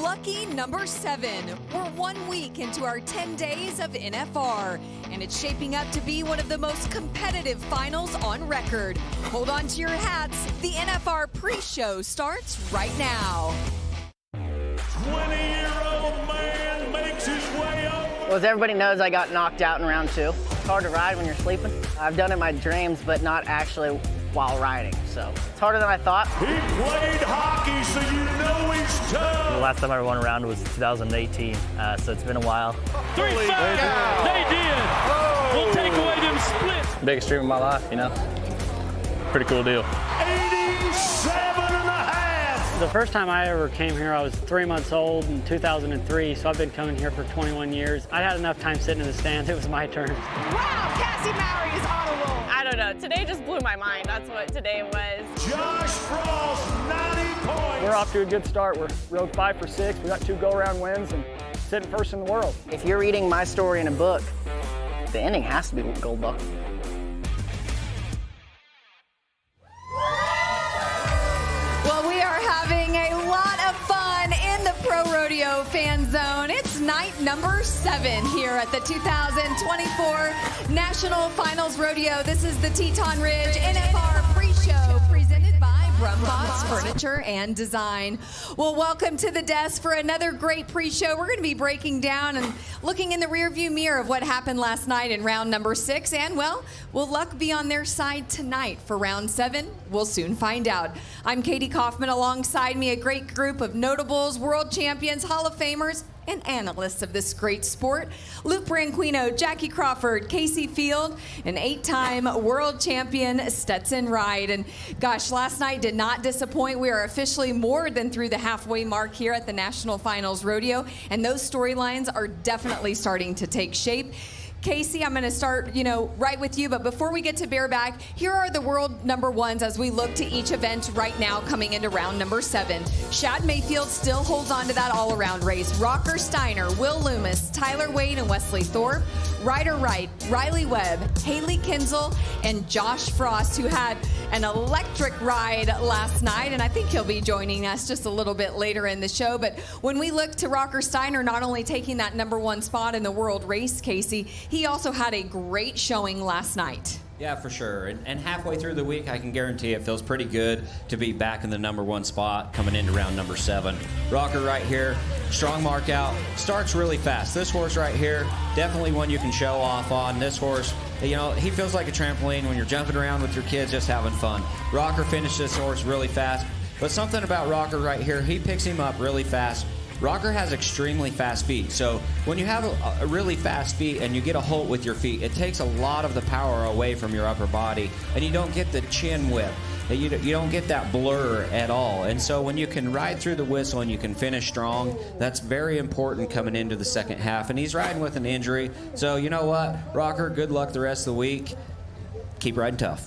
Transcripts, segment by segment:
Lucky number 7. We're 1 week into our 10 days of NFR, and it's shaping up to be one of the most competitive finals on record. Hold on to your hats. The NFR Preshow starts right now. 20-year-old man makes his way up. Well, as everybody knows, I got knocked out in round 2. It's hard to ride when you're sleeping. I've done it in my dreams, but not actually while riding, so it's harder than I thought. He played hockey, so you know he's tough. The last time I won a round was 2018, so it's been a while. 3-5, they did. We'll take away them splits. Biggest dream of my life, you know. Pretty cool deal. 87.5. The first time I ever came here, I was 3 months old in 2003, so I've been coming here for 21 years. I had enough time sitting in the stands. It was my turn. Wow, Cassie Mowry is on a roll. I don't know. Today just blew my mind. That's what today was. Josh Frost, 90 points. We're off to a good start. We're rode 5 for 6. We got 2 go-around wins and sitting first in the world. If you're reading my story in a book, the ending has to be gold buckle. Well, we are having a lot of fun in the Pro Rodeo Fan Zone. It's night number 7 here at the 2024 National Finals Rodeo. This is the Teton Ridge NFR Pre-Show presented by Brumbaugh's Furniture and Design. Well, welcome to the desk for another great pre-show. We're going to be breaking down and looking in the rearview mirror of what happened last night in round number 6. And, well, will luck be on their side tonight for round 7? We'll soon find out. I'm Kadee Coffman. Alongside me, a great group of notables, world champions, Hall of Famers, and analysts of this great sport. Luke Branquinho, Jackie Crawford, Kaycee Feild, an 8-time world champion, Stetson Wright. And gosh, last night did not disappoint. We are officially more than through the halfway mark here at the National Finals Rodeo, and those storylines are definitely starting to take shape. Kaycee, I'm going to start, right with you. But before we get to bareback, here are the world number 1s as we look to each event right now coming into round number 7. Shad Mayfield still holds on to that all-around race. Rocker Steiner, Will Loomis, Tyler Wade, and Wesley Thorpe. Ryder Wright, Riley Webb, Haley Kinzel, and Josh Frost, who had an electric ride last night. And I think he'll be joining us just a little bit later in the show. But when we look to Rocker Steiner not only taking that number 1 spot in the world race, Kaycee, he also had a great showing last night. Yeah, for sure. And halfway through the week, I can guarantee it feels pretty good to be back in the number 1 spot coming into round number 7. Rocker right here, strong mark out, starts really fast. This horse right here, definitely one you can show off on. This horse, he feels like a trampoline when you're jumping around with your kids, just having fun. Rocker finished this horse really fast, but something about Rocker right here, he picks him up really fast. Rocker has extremely fast feet, so when you have a really fast feet and you get a halt with your feet, it takes a lot of the power away from your upper body, and you don't get the chin whip. You don't get that blur at all. And so when you can ride through the whistle and you can finish strong, that's very important coming into the second half. And he's riding with an injury, so you know what, Rocker, good luck the rest of the week. Keep riding tough.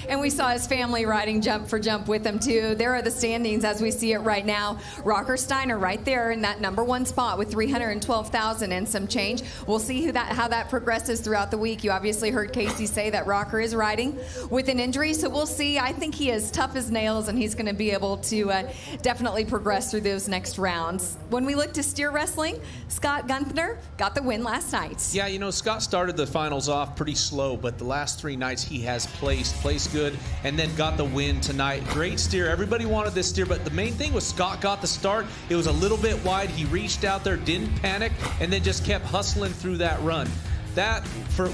And we saw his family riding jump for jump with him, too. There are the standings as we see it right now. Rocker Steiner right there in that number 1 spot with $312,000 and some change. We'll see how that progresses throughout the week. You obviously heard Kaycee say that Rocker is riding with an injury, so we'll see. I think he is tough as nails, and he's going to be able to definitely progress through those next rounds. When we look to steer wrestling, Scott Gunther got the win last night. Yeah, Scott started the finals off pretty slow, but the last 3 nights he has placed good, and then got the win tonight. Great steer. Everybody wanted this steer, but the main thing was Scott got the start. It was a little bit wide. He reached out there, didn't panic, and then just kept hustling through that run. For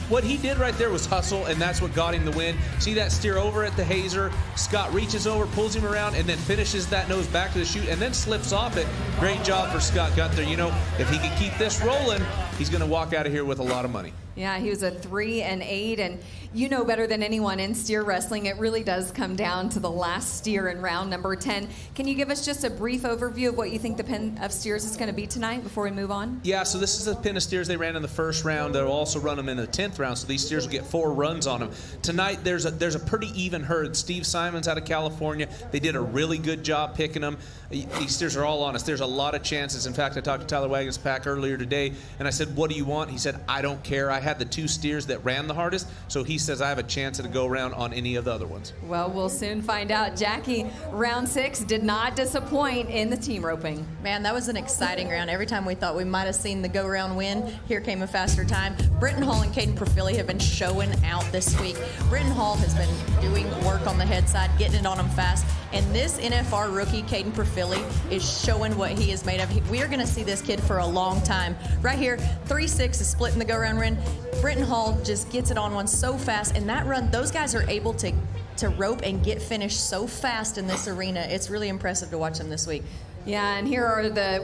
what he did right there was hustle, and that's what got him the win. See that steer over at the hazer. Scott reaches over, pulls him around, and then finishes that nose back to the chute, and then slips off it. Great job for Scott Gunther. If he can keep this rolling, he's going to walk out of here with a lot of money. Yeah, he was a 3 and 8, and you know better than anyone in steer wrestling, it really does come down to the last steer in round number 10. Can you give us just a brief overview of what you think the pin of steers is going to be tonight before we move on? Yeah, so this is the pin of steers they ran in the first round. They'll also run them in the 10th round, so these steers will get 4 runs on them. Tonight, there's a pretty even herd. Steve Simons out of California, they did a really good job picking them. These steers are all honest. There's a lot of chances. In fact, I talked to Tyler Wagon's pack earlier today, and I said, what do you want? He said, I don't care. I had the 2 steers that ran the hardest, so he he says I have a chance at a go-round on any of the other ones. Well, we'll soon find out. Jackie, round 6 did not disappoint in the team roping. Man, that was an exciting round. Every time we thought we might have seen the go-round win, here came a faster time. Britton Hall and Caden Profili have been showing out this week. Britton Hall has been doing work on the head side, getting it on them fast. And this NFR rookie, Caden Profili, is showing what he is made of. We are going to see this kid for a long time. Right here, 3-6 is splitting the go-round run. Britton Hall just gets it on one so fast. And that run, those guys are able to rope and get finished so fast in this arena. It's really impressive to watch them this week. Yeah, and here are the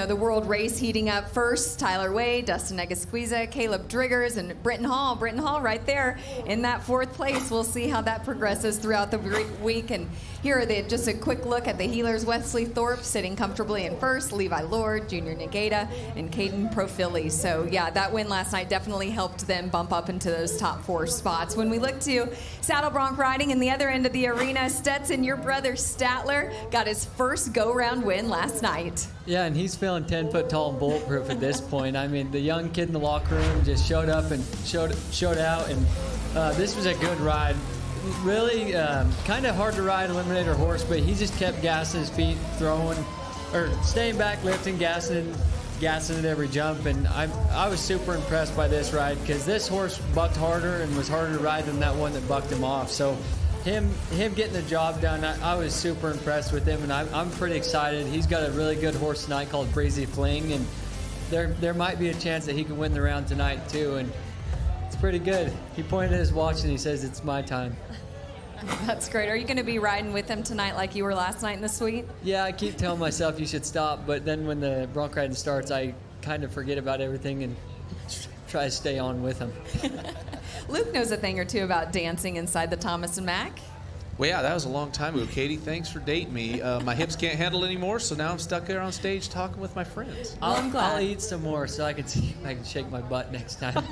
the world race heating up first. Tyler Wade, Dustin Negasquiza, Caleb Driggers, and Britton Hall. Britton Hall right there in that 4th place. We'll see how that progresses throughout the week. And here are just a quick look at the healers. Wesley Thorpe sitting comfortably in 1st, Levi Lord, Junior Negeda, and Caden Profili. So yeah, that win last night definitely helped them bump up into those top 4 spots. When we look to saddle bronc riding in the other end of the arena, Stetson, your brother Statler, got his first go-round win last night. Yeah, and he's feeling 10 foot tall and bulletproof at this point. I mean, the young kid in the locker room just showed up and showed out, and this was a good ride. Really kind of hard to ride Eliminator horse, but he just kept gassing his feet, staying back, lifting, gassing at every jump, and I was super impressed by this ride because this horse bucked harder and was harder to ride than that one that bucked him off. So him getting the job done, I was super impressed with him, and I'm pretty excited. He's got a really good horse tonight called Breezy Fling, and there might be a chance that he can win the round tonight too, and it's pretty good. He pointed at his watch and he says, "It's my time." That's great. Are you going to be riding with him tonight like you were last night in the suite? Yeah, I keep telling myself you should stop, but then when the bronc riding starts, I kind of forget about everything and try to stay on with him. Luke knows a thing or two about dancing inside the Thomas and Mack. Well, yeah, that was a long time ago. Katie, thanks for dating me. My hips can't handle it anymore, so now I'm stuck there on stage talking with my friends. I'm glad. I'll eat some more so I can see if I can shake my butt next time.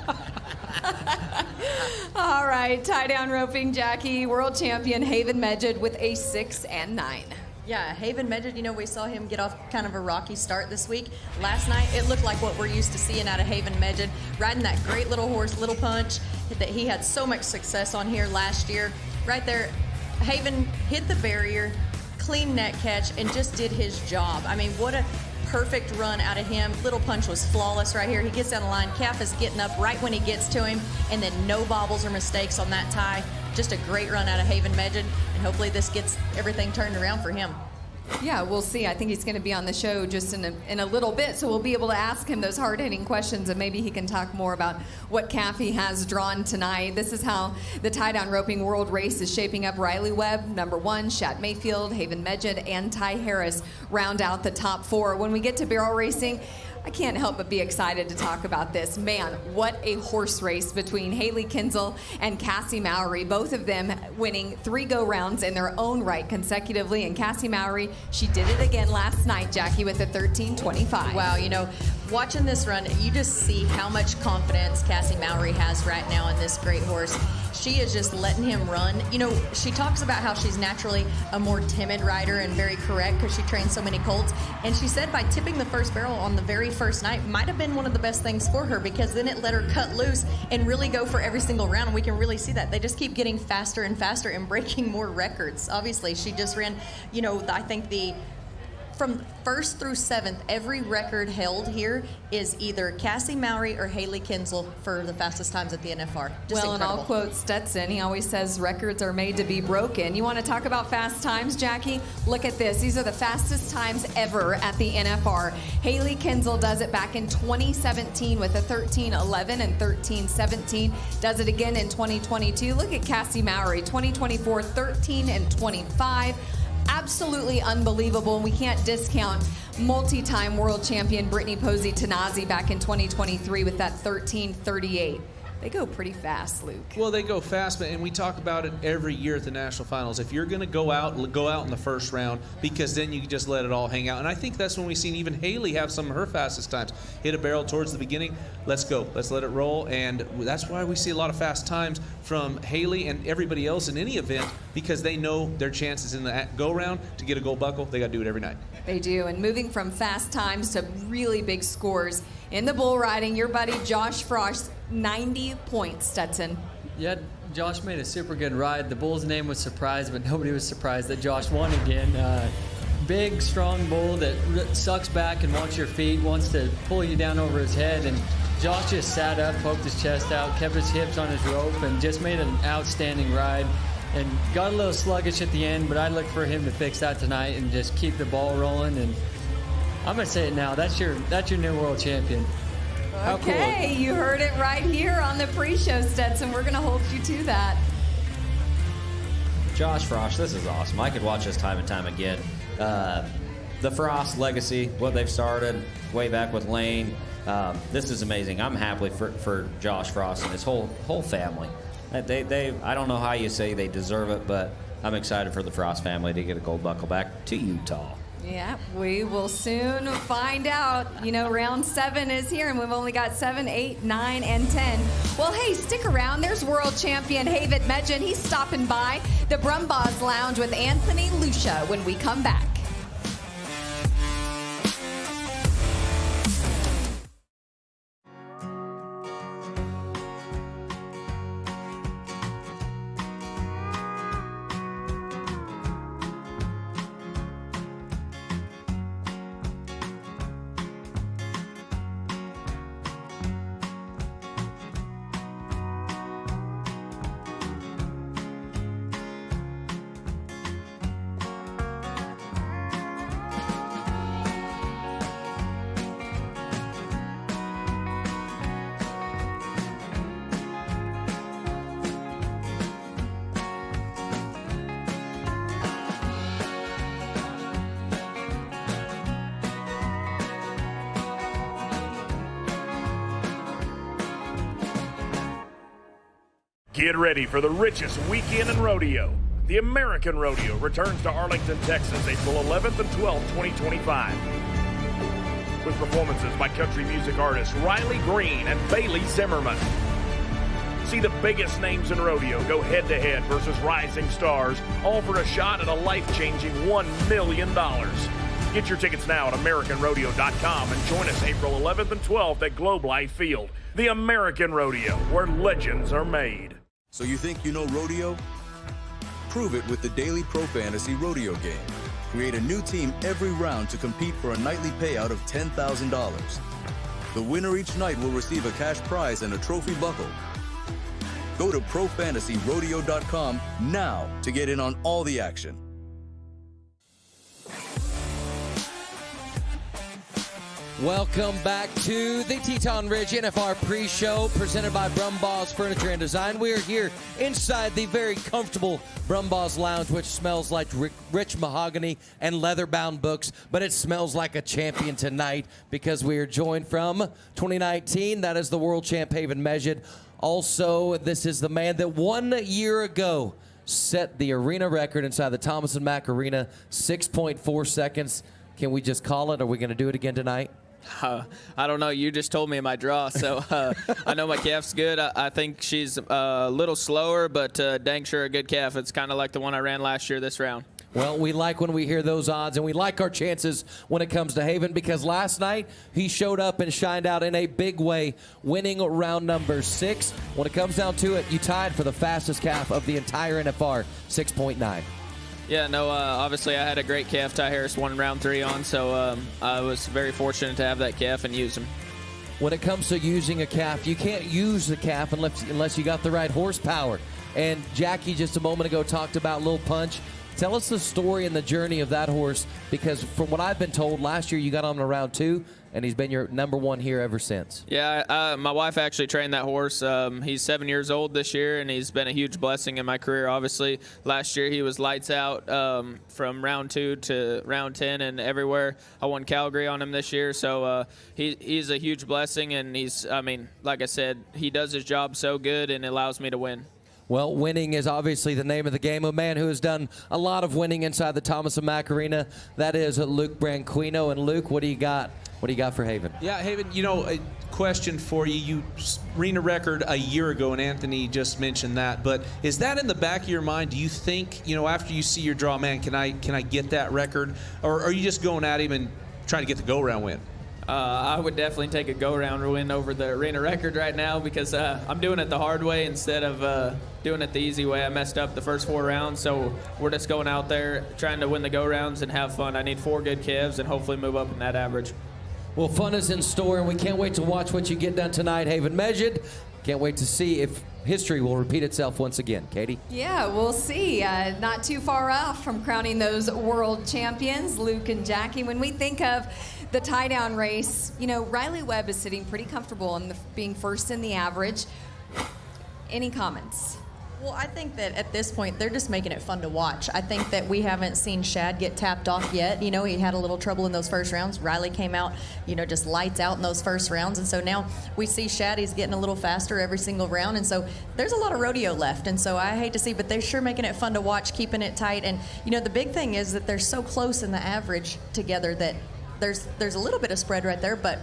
All right, tie down roping, Jackie, world champion Haven Meged with a 6 and 9. Yeah, Haven Meged, we saw him get off kind of a rocky start this week. Last night, it looked like what we're used to seeing out of Haven Meged, riding that great little horse, Little Punch, that he had so much success on here last year. Right there, Haven hit the barrier, clean net catch, and just did his job. I mean, what a perfect run out of him. Little Punch was flawless right here. He gets down the line. Calf is getting up right when he gets to him, and then no bobbles or mistakes on that tie. Just a great run out of Haven Meged, and hopefully this gets everything turned around for him. Yeah, we'll see. I think he's going to be on the show just in a little bit, so we'll be able to ask him those hard-hitting questions, and maybe he can talk more about what calf he has drawn tonight. This is how the tie-down roping world race is shaping up. Riley Webb, number 1, Shad Mayfield, Haven Meged, and Ty Harris round out the top 4. When we get to barrel racing, I can't help but be excited to talk about this. Man, what a horse race between Haley Kinzel and Cassie Mowry, both of them winning 3 go-rounds in their own right consecutively. And Cassie Mowry, she did it again last night, Jackie, with a 13.25. Wow, watching this run, you just see how much confidence Cassie Mowry has right now in this great horse. She is just letting him run. She talks about how she's naturally a more timid rider and very correct because she trains so many colts. And she said by tipping the first barrel on the very first night might have been one of the best things for her because then it let her cut loose and really go for every single round. And we can really see that. They just keep getting faster and faster and breaking more records. Obviously, she just ran, I think from 1st through 7th, every record held here is either Cassie Mowry or Haley Kinzel for the fastest times at the NFR. Just well, incredible. And I'll quote Stetson. He always says records are made to be broken. You want to talk about fast times, Jackie? Look at this. These are the fastest times ever at the NFR. Haley Kinzel does it back in 2017 with a 13.11 and 13.17. Does it again in 2022. Look at Cassie Mowry, 2024, 13 and 25. Absolutely unbelievable, and we can't discount multi-time world champion Brittany Posey Tanazi back in 2023 with that 13.38. They go pretty fast, Luke. Well, they go fast, and we talk about it every year at the national finals. If you're going to go out in the first round, because then you can just let it all hang out. And I think that's when we've seen even Haley have some of her fastest times. Hit a barrel towards the beginning, let's go, let's let it roll. And that's why we see a lot of fast times from Haley and everybody else in any event, because they know their chances in the go-round to get a gold buckle. They got to do it every night. They do. And moving from fast times to really big scores in the bull riding, your buddy Josh Frost, 90 points, Stetson. Yeah, Josh made a super good ride. The bull's name was Surprise, but nobody was surprised that Josh won again. Big, strong bull that sucks back and wants your feet, wants to pull you down over his head. And Josh just sat up, poked his chest out, kept his hips on his rope, and just made an outstanding ride. And got a little sluggish at the end, but I look for him to fix that tonight and just keep the ball rolling. And I'm going to say it now. That's your new world champion. Okay, cool. You heard it right here on the pre-show, Stetson. We're going to hold you to that. Josh Frost, this is awesome. I could watch this time and time again. The Frost legacy, what they've started way back with Lane, this is amazing. I'm happy for Josh Frost and his whole family. I don't know how you say they deserve it, but I'm excited for the Frost family to get a gold buckle back to Utah. Yeah, we will soon find out. You know, round 7 is here, and we've only got 7, 8, 9, and 10. Well, hey, stick around. There's world champion Havid Meged. He's stopping by the Brumbaugh's Lounge with Anthony Lucia when we come back. Get ready for the richest weekend in rodeo. The American Rodeo returns to Arlington, Texas, April 11th and 12th, 2025. With performances by country music artists Riley Green and Bailey Zimmerman. See the biggest names in rodeo go head-to-head versus rising stars, all for a shot at a life-changing $1 million. Get your tickets now at AmericanRodeo.com and join us April 11th and 12th at Globe Life Field. The American Rodeo, where legends are made. So you think you know rodeo? Prove it with the daily Pro Fantasy Rodeo game. Create a new team every round to compete for a nightly payout of $10,000. The winner each night will receive a cash prize and a trophy buckle. Go to ProFantasyRodeo.com now to get in on all the action. Welcome back to the Teton Ridge NFR Pre-Show presented by Brumbaugh's Furniture and Design. We are here inside the very comfortable Brumbaugh's Lounge, which smells like rich mahogany and leather-bound books, but it smells like a champion tonight because we are joined from 2019. That is the world champ Havid Meged. Also, this is the man that 1 year ago set the arena record inside the Thomas Mack Arena, 6.4 seconds. Can we just call it? Are we going to do it again tonight? I don't know. You just told me my draw, so I know my calf's good. I think she's a little slower, but dang sure a good calf. It's kind of like the one I ran last year this round. Well, we like when we hear those odds, and we like our chances when it comes to Havid, because last night he showed up and shined out in a big way, winning round number 6. When it comes down to it, you tied for the fastest calf of the entire NFR, 6.9. Yeah, no, obviously I had a great calf. Ty Harris won round 3 on, so I was very fortunate to have that calf and use him. When it comes to using a calf, you can't use the calf unless you got the right horsepower. And Jackie just a moment ago talked about Lil Punch. Tell us the story and the journey of that horse, because from what I've been told, last year you got on to round 2, and he's been your number 1 here ever since. Yeah, my wife actually trained that horse. He's 7 years old this year, and he's been a huge blessing in my career, obviously. Last year he was lights out from round 2 to round 10 and everywhere. I won Calgary on him this year, so he's a huge blessing, and like I said, he does his job so good and allows me to win. Well, winning is obviously the name of the game. A man who has done a lot of winning inside the Thomas Mack Arena, that is Luke Branquinho. And Luke, what do you got? What do you got for Havid? Yeah, Havid, you know, a question for you. You arena record a year ago, and Anthony just mentioned that. But is that in the back of your mind? Do you think, you know, after you see your draw, man, can I get that record? Or are you just going at him and trying to get the go-around win? I would definitely take a go-round win over the arena record right now because I'm doing it the hard way instead of doing it the easy way. I messed up the first 4 rounds, so we're just going out there trying to win the go-rounds and have fun. I need 4 good Kevs and hopefully move up in that average. Well, fun is in store, and we can't wait to watch what you get done tonight, Haven Meged. Can't wait to see if history will repeat itself once again. Kadee? Yeah, we'll see. Not too far off from crowning those world champions, Luke and Jackie. When we think of the tie-down race, you know, Riley Webb is sitting pretty comfortable in being first in the average. Any comments? Well, I think that at this point, they're just making it fun to watch. I think that we haven't seen Shad get tapped off yet. You know, he had a little trouble in those first rounds. Riley came out, you know, just lights out in those first rounds. And so now we see Shad, he's getting a little faster every single round. And so there's a lot of rodeo left. And so I hate to see, but they're sure making it fun to watch, keeping it tight. And, you know, the big thing is that they're so close in the average together that there's a little bit of spread right there, but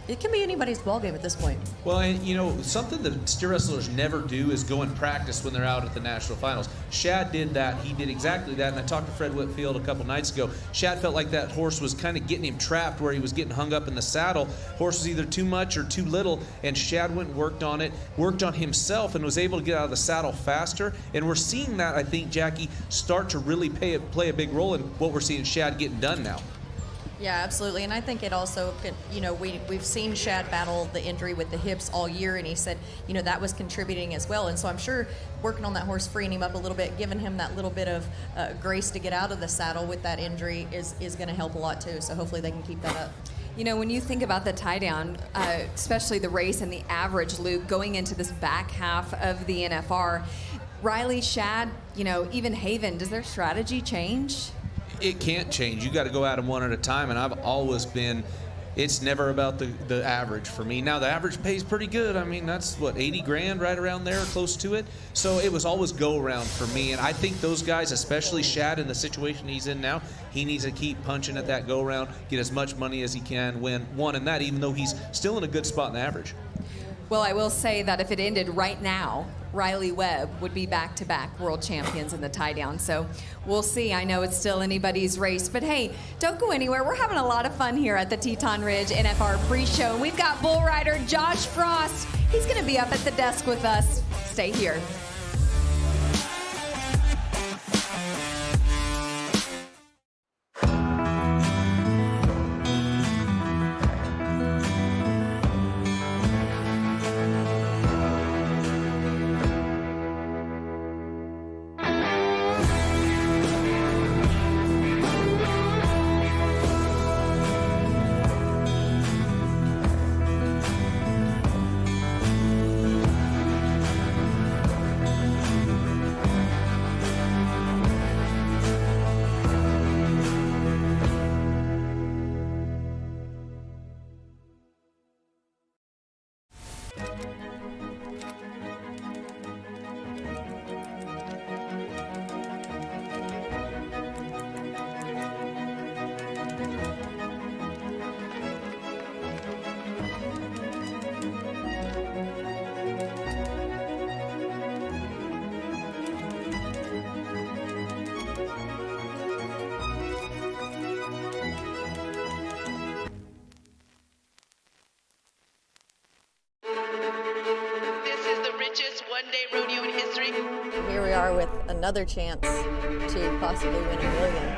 it can be anybody's ballgame at this point. Well, and you know, something that steer wrestlers never do is go and practice when they're out at the national finals. Shad did that. He did exactly that. And I talked to Fred Whitfield a couple nights ago. Shad felt like that horse was kind of getting him trapped where he was getting hung up in the saddle. Horse was either too much or too little. And Shad went and worked on it, worked on himself, and was able to get out of the saddle faster. And we're seeing that, I think, Jackie, start to really play a big role in what we're seeing Shad getting done now. Yeah, absolutely. And I think it also, you know, we've seen Shad battle the injury with the hips all year, and he said, you know, that was contributing as well. And so I'm sure working on that horse, freeing him up a little bit, giving him that little bit of grace to get out of the saddle with that injury is going to help a lot too. So hopefully they can keep that up. You know, when you think about the tie-down, especially the race and the average, Luke, going into this back half of the NFR, Riley, Shad, you know, even Haven, does their strategy change? It can't change. You got to go at them one at a time, and I've always been, it's never about the average for me. Now, the average pays pretty good. I mean, that's, what, 80 grand right around there, close to it? So it was always go around for me, and I think those guys, especially Shad in the situation he's in now, he needs to keep punching at that go around, get as much money as he can, win one in that, even though he's still in a good spot in the average. Well, I will say that if it ended right now, Riley Webb would be back-to-back world champions in the tie-down. So we'll see. I know it's still anybody's race. But, hey, don't go anywhere. We're having a lot of fun here at the Teton Ridge NFR Pre-Show. We've got bull rider Josh Frost. He's going to be up at the desk with us. Stay here. Here we are with another chance to possibly win $1 million.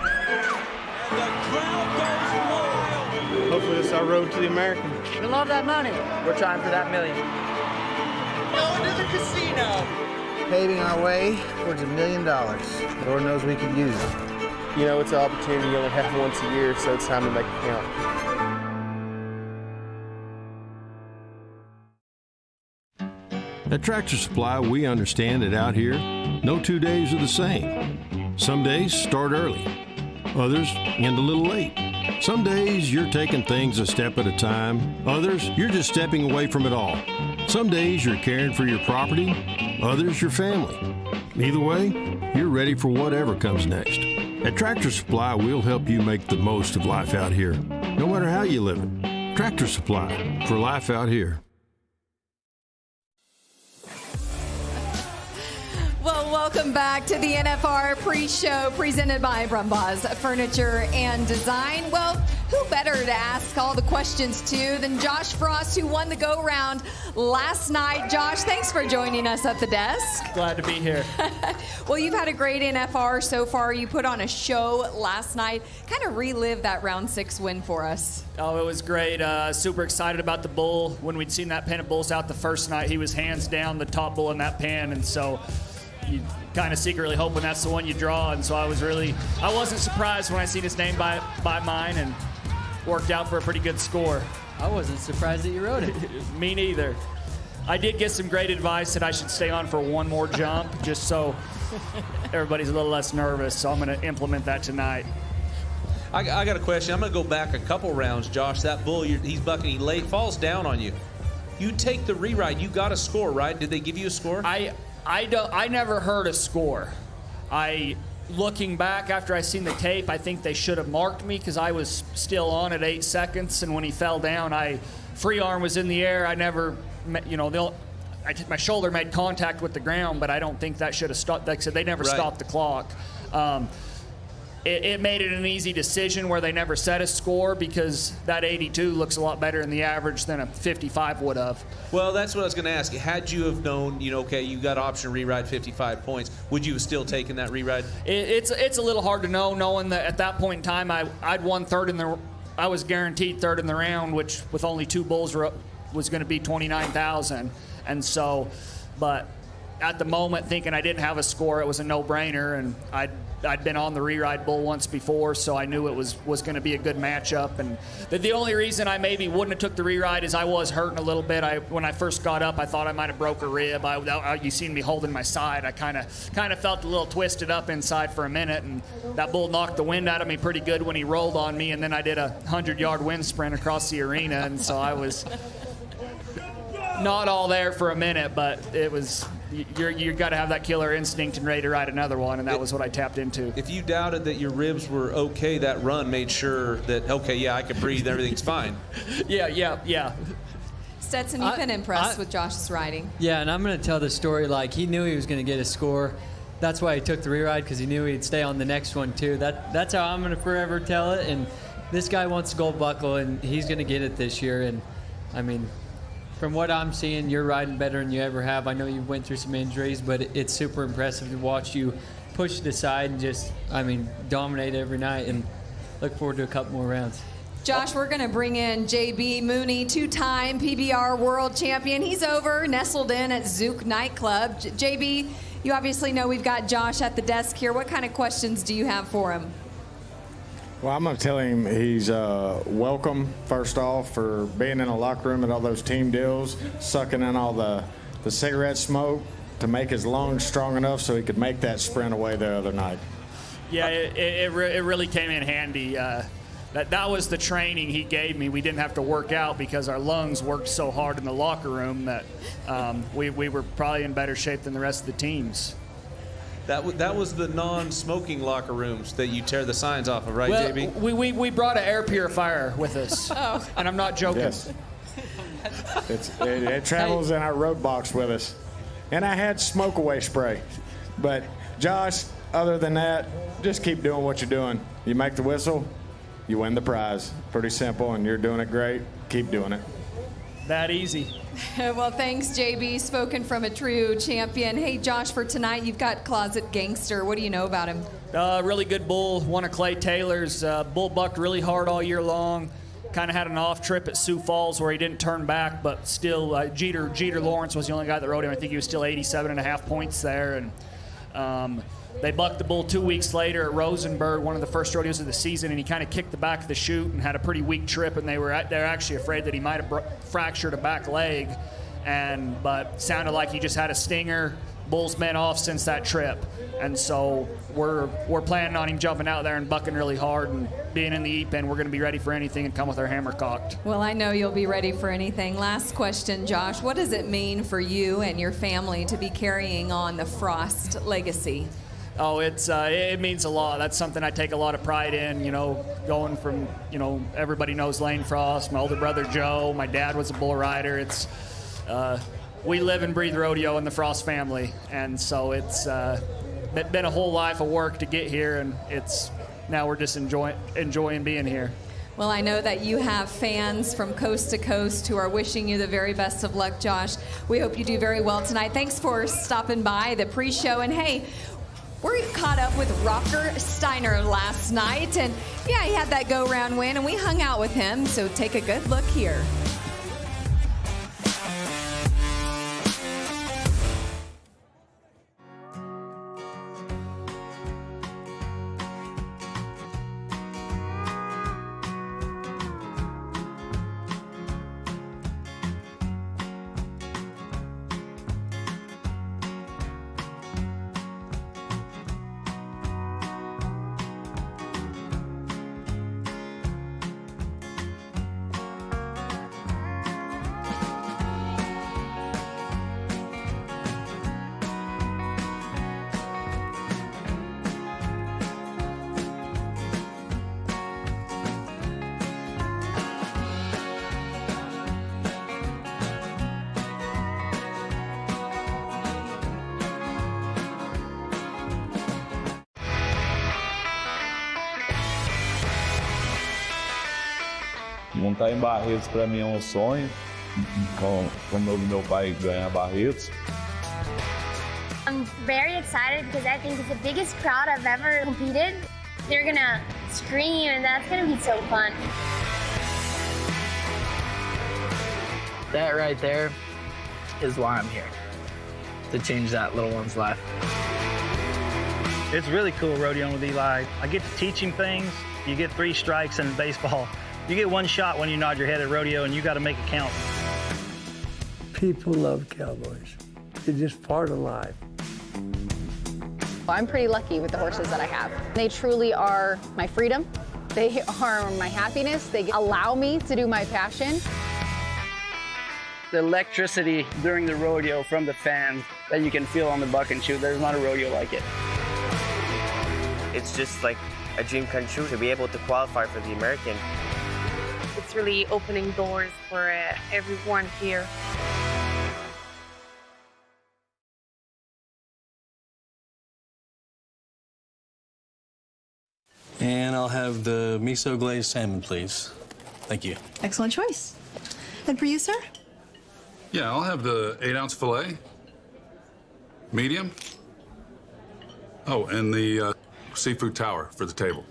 Hopefully this is our road to the American. We love that money. We're trying for that $1 million. Going to the casino. Paving our way towards $1 million. Lord knows we could use it. You know, it's an opportunity you only have once a year, so it's time to make it count. At Tractor Supply, we understand that out here, no 2 days are the same. Some days start early, others end a little late. Some days you're taking things a step at a time, others you're just stepping away from it all. Some days you're caring for your property, others your family. Either way, you're ready for whatever comes next. At Tractor Supply, we'll help you make the most of life out here, no matter how you live it. Tractor Supply, for life out here. Well, welcome back to the NFR Pre-Show presented by Brumbaugh's Furniture and Design. Well, who better to ask all the questions to than Josh Frost, who won the go-round last night. Josh, thanks for joining us at the desk. Glad to be here. Well, you've had a great NFR so far. You put on a show last night. Kind of relive that round 6 win for us. Oh, it was great. Super excited about the bull. When we'd seen that pen of bulls out the first night, he was hands down the top bull in that pen, and so you kind of secretly hoping that's the one you draw. And so I wasn't surprised when I seen his name by mine, and worked out for a pretty good score. I wasn't surprised that you wrote it. Me neither. I did get some great advice that I should stay on for one more jump, just so everybody's a little less nervous. So I'm going to implement that tonight. I got a question. I'm going to go back a couple rounds, Josh. That bull, he's bucking, he late, falls down on you. You take the reride. You got a score, right? Did they give you a score? I never heard a score. Looking back after I seen the tape, I think they should have marked me because I was still on at 8 seconds, and when he fell down, free arm was in the air. I never, my shoulder made contact with the ground, but I don't think that should have stopped. Like I said, they never stopped the clock. It made it an easy decision where they never set a score because that 82 looks a lot better in the average than a 55 would have. Well, that's what I was going to ask you. Had you have known, okay, you got option reride 55 points, would you have still taken that reride? It's a little hard to know, knowing that at that point in time I'd won I was guaranteed third in the round, which with only 2 bulls was going to be 29,000, and so, but at the moment, thinking I didn't have a score, it was a no-brainer, and I'd been on the reride bull once before, so I knew it was going to be a good matchup. And the only reason I maybe wouldn't have took the reride is I was hurting a little bit. When I first got up, I thought I might have broke a rib. You seen me holding my side. I kind of felt a little twisted up inside for a minute, and that bull knocked the wind out of me pretty good when he rolled on me, and then I did a 100-yard wind sprint across the arena, and so I was not all there for a minute, but it was. You got to have that killer instinct and ready to ride another one, and that was what I tapped into. If you doubted that your ribs were okay, that run made sure that, okay, yeah, I can breathe, everything's fine. Yeah. Stetson, you've been impressed with Josh's riding. Yeah, and I'm going to tell the story like he knew he was going to get a score. That's why he took the reride, because he knew he'd stay on the next one, too. That's how I'm going to forever tell it, and this guy wants a gold buckle, and he's going to get it this year, and, I mean, from what I'm seeing, you're riding better than you ever have. I know you went through some injuries, but it's super impressive to watch you push it aside and just, dominate every night, and look forward to a couple more rounds. Josh, we're going to bring in JB Mauney, 2-time PBR world champion. He's over, nestled in at Zook Nightclub. JB, you obviously know we've got Josh at the desk here. What kind of questions do you have for him? Well, I'm going to tell him he's welcome, first off, for being in a locker room at all those team deals, sucking in all the cigarette smoke to make his lungs strong enough so he could make that sprint away the other night. Yeah, it really came in handy. That was the training he gave me. We didn't have to work out because our lungs worked so hard in the locker room that we were probably in better shape than the rest of the teams. That was the non-smoking locker rooms that you tear the signs off of, right, well, JB? We brought an air purifier with us, and I'm not joking. Yes. It travels in our road box with us. And I had smoke away spray. But, Josh, other than that, just keep doing what you're doing. You make the whistle, you win the prize. Pretty simple, and you're doing it great. Keep doing it. That easy. Well, thanks, JB. Spoken from a true champion. Hey, Josh, for tonight, you've got Closet Gangster. What do you know about him? Really good bull. One of Clay Taylor's. Bull bucked really hard all year long. Kind of had an off trip at Sioux Falls where he didn't turn back, but still, Jeter Lawrence was the only guy that rode him. I think he was still 87.5 points there. And they bucked the bull 2 weeks later at Rosenberg, one of the first rodeos of the season, and he kind of kicked the back of the chute and had a pretty weak trip, and they're actually afraid that he might have fractured a back leg, but sounded like he just had a stinger. Bull's been off since that trip, and so we're planning on him jumping out there and bucking really hard, and being in the E-pen, we're going to be ready for anything and come with our hammer cocked. Well, I know you'll be ready for anything. Last question, Josh. What does it mean for you and your family to be carrying on the Frost legacy? Oh, it means a lot. That's something I take a lot of pride in, going from, everybody knows Lane Frost, my older brother Joe, my dad was a bull rider. we live and breathe rodeo in the Frost family, and so it's been a whole life of work to get here, and now we're just enjoying being here. Well, I know that you have fans from coast to coast who are wishing you the very best of luck, Josh. We hope you do very well tonight. Thanks for stopping by the pre-show. And hey, we caught up with Rocker Steiner last night. And yeah, he had that go-round win, and we hung out with him. So take a good look here. Montar em Barretos para mim é sonho, como eu vi meu pai ganhar Barretos. I'm very excited because I think it's the biggest crowd I've ever competed. They're gonna scream and that's gonna be so fun. That right there is why I'm here, to change that little one's life. It's really cool rodeoing with Eli. I get to teach him things. You get 3 strikes in baseball. You get 1 shot when you nod your head at rodeo, and you got to make it count. People love cowboys. They're just part of life. I'm pretty lucky with the horses that I have. They truly are my freedom. They are my happiness. They allow me to do my passion. The electricity during the rodeo from the fans that you can feel on the buck and shoot, there's not a rodeo like it. It's just like a dream come true to be able to qualify for the American. It's really opening doors for everyone here. And I'll have the miso glazed salmon, please. Thank you. Excellent choice. And for you, sir? Yeah, I'll have the 8-ounce filet, medium. Oh, and the seafood tower for the table.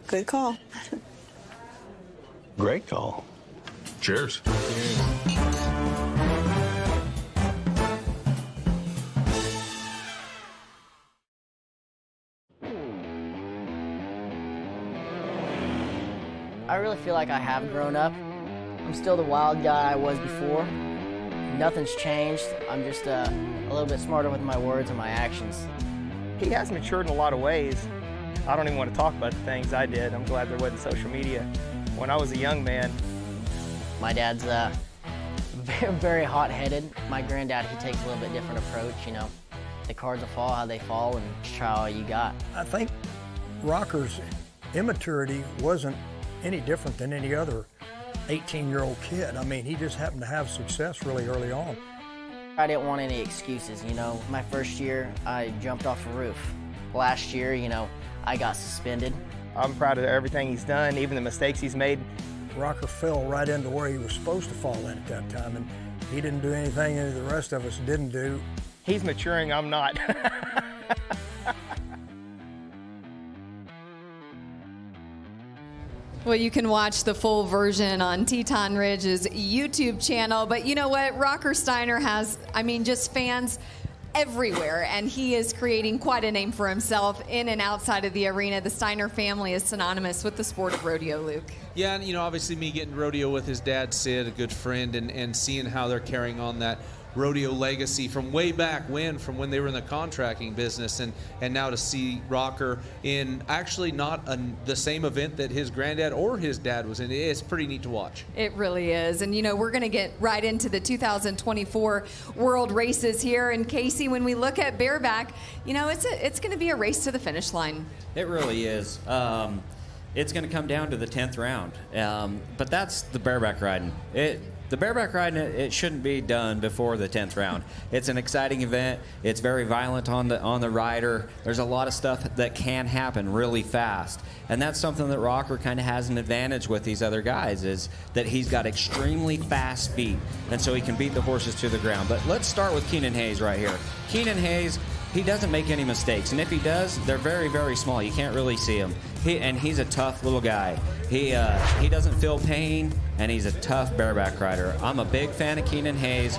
Good call. Great call. Cheers. I really feel like I have grown up. I'm still the wild guy I was before. Nothing's changed. I'm just a little bit smarter with my words and my actions. He has matured in a lot of ways. I don't even want to talk about the things I did. I'm glad there wasn't social media. When I was a young man, my dad's very hot-headed. My granddad, he takes a little bit different approach, you know. The cards will fall how they fall and try all you got. I think Rocker's immaturity wasn't any different than any other 18-year-old kid. I mean, he just happened to have success really early on. I didn't want any excuses, you know. My first year, I jumped off a roof. Last year, you know, I got suspended. I'm proud of everything he's done, even the mistakes he's made. Rocker fell right into where he was supposed to fall in at that time, and he didn't do anything any of the rest of us didn't do. He's maturing, I'm not. Well, you can watch the full version on Teton Ridge's YouTube channel, but you know what? Rocker Steiner has, just fans everywhere, and he is creating quite a name for himself in and outside of the arena. The Steiner family is synonymous with the sport of rodeo, Luke. Yeah, and obviously me getting rodeo with his dad, Sid, a good friend, and seeing how they're carrying on that rodeo legacy from way back from when they were in the contracting business, and now to see Rocker in actually not the same event that his granddad or his dad was in, it's pretty neat to watch. It really is. And we're going to get right into the 2024 World Races here. And Kaycee, when we look at bareback, it's going to be a race to the finish line. It really is. It's going to come down to the 10th round. But that's the bareback riding. the bareback riding, it shouldn't be done before the 10th round. It's an exciting event. It's very violent on the rider. There's a lot of stuff that can happen really fast. And that's something that Rocker kind of has an advantage with these other guys, is that he's got extremely fast feet. And so he can beat the horses to the ground. But let's start with Keenan Hayes right here. Keenan Hayes, he doesn't make any mistakes. And if he does, they're very, very small. You can't really see him. He's a tough little guy. He doesn't feel pain, and he's a tough bareback rider. I'm a big fan of Keenan Hayes.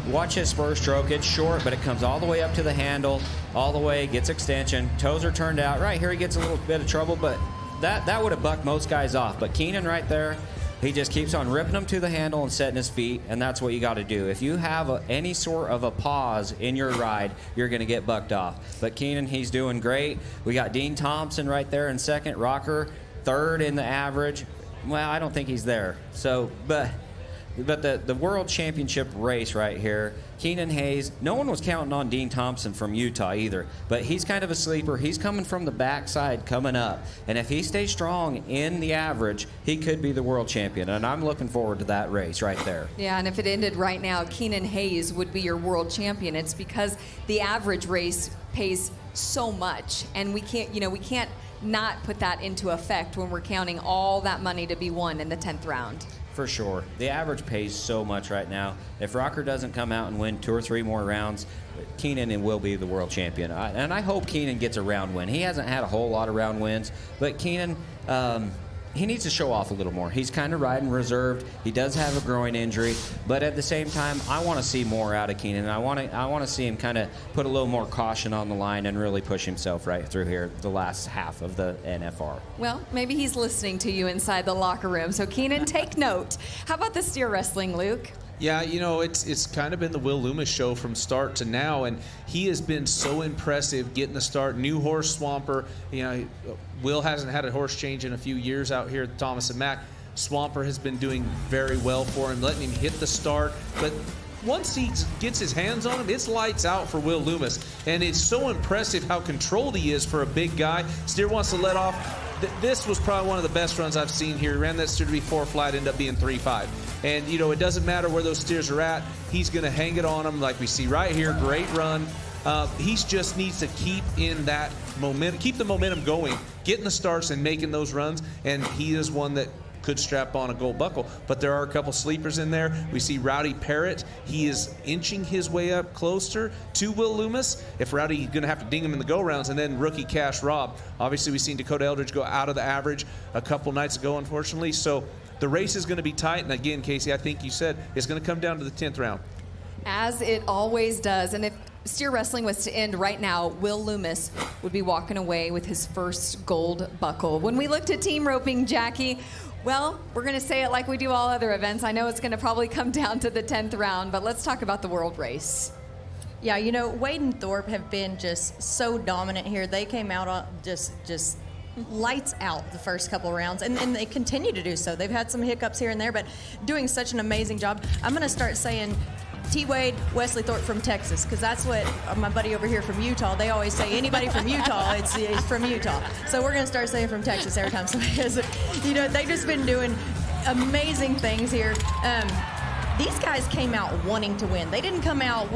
Watch his spur stroke. It's short, but it comes all the way up to the handle, all the way, gets extension. Toes are turned out. Right here he gets a little bit of trouble, but that would have bucked most guys off. But Keenan right there, he just keeps on ripping them to the handle and setting his feet, and that's what you got to do. If you have any sort of a pause in your ride, you're going to get bucked off. But Keenan, he's doing great. We got Dean Thompson right there in second. Rocker, third in the average. Well, I don't think he's there. So, but the World Championship race right here, Keenan Hayes, no one was counting on Dean Thompson from Utah either, but he's kind of a sleeper. He's coming from the backside coming up, and if he stays strong in the average, he could be the world champion, and I'm looking forward to that race right there. Yeah, and if it ended right now, Keenan Hayes would be your world champion. It's because the average race pays so much, and we can't not put that into effect when we're counting all that money to be won in the 10th round. For sure. The average pays so much right now. If Rocker doesn't come out and win 2 or 3 more rounds, Keenan will be the world champion. And I hope Keenan gets a round win. He hasn't had a whole lot of round wins, but Keenan, he needs to show off a little more. He's kind of riding reserved. He does have a groin injury, but at the same time, I want to see more out of Keenan. I want to see him kind of put a little more caution on the line and really push himself right through here the last half of the NFR. Well, maybe he's listening to you inside the locker room. So Keenan, take note. How about the steer wrestling, Luke? Yeah, it's kind of been the Will Loomis show from start to now, and he has been so impressive getting the start. New horse, Swamper. Will hasn't had a horse change in a few years out here at Thomas Mack. Swamper has been doing very well for him, letting him hit the start. But once he gets his hands on him, it's lights out for Will Loomis. And it's so impressive how controlled he is for a big guy. Steer wants to let off. This was probably one of the best runs I've seen here. He ran that steer to be 4 flat, ended up being 3-5. And, it doesn't matter where those steers are at. He's going to hang it on them like we see right here. Great run. He just needs to keep in that momentum, keep the momentum going, getting the starts and making those runs. And he is one that could strap on a gold buckle. But there are a couple sleepers in there. We see Rowdy Parrott. He is inching his way up closer to Will Loomis. If Rowdy's going to have to ding him in the go-rounds, and then rookie Cash Rob. Obviously, we've seen Dakota Eldridge go out of the average a couple nights ago, unfortunately. So the race is going to be tight. And again, Kaycee, I think you said it's going to come down to the 10th round. As it always does. And if steer wrestling was to end right now, Will Loomis would be walking away with his first gold buckle. When we looked at team roping, Jackie, well, we're going to say it like we do all other events. I know it's going to probably come down to the 10th round, but let's talk about the world race. Yeah, Wade and Thorpe have been just so dominant here. They came out on just lights out the first couple rounds, and they continue to do so. They've had some hiccups here and there, but doing such an amazing job. I'm going to start saying T. Wade, Wesley Thorpe from Texas, because that's what my buddy over here from Utah, they always say anybody from Utah, it's from Utah. So we're going to start saying from Texas every time somebody has it. They've just been doing amazing things here. These guys came out wanting to win. They didn't come out,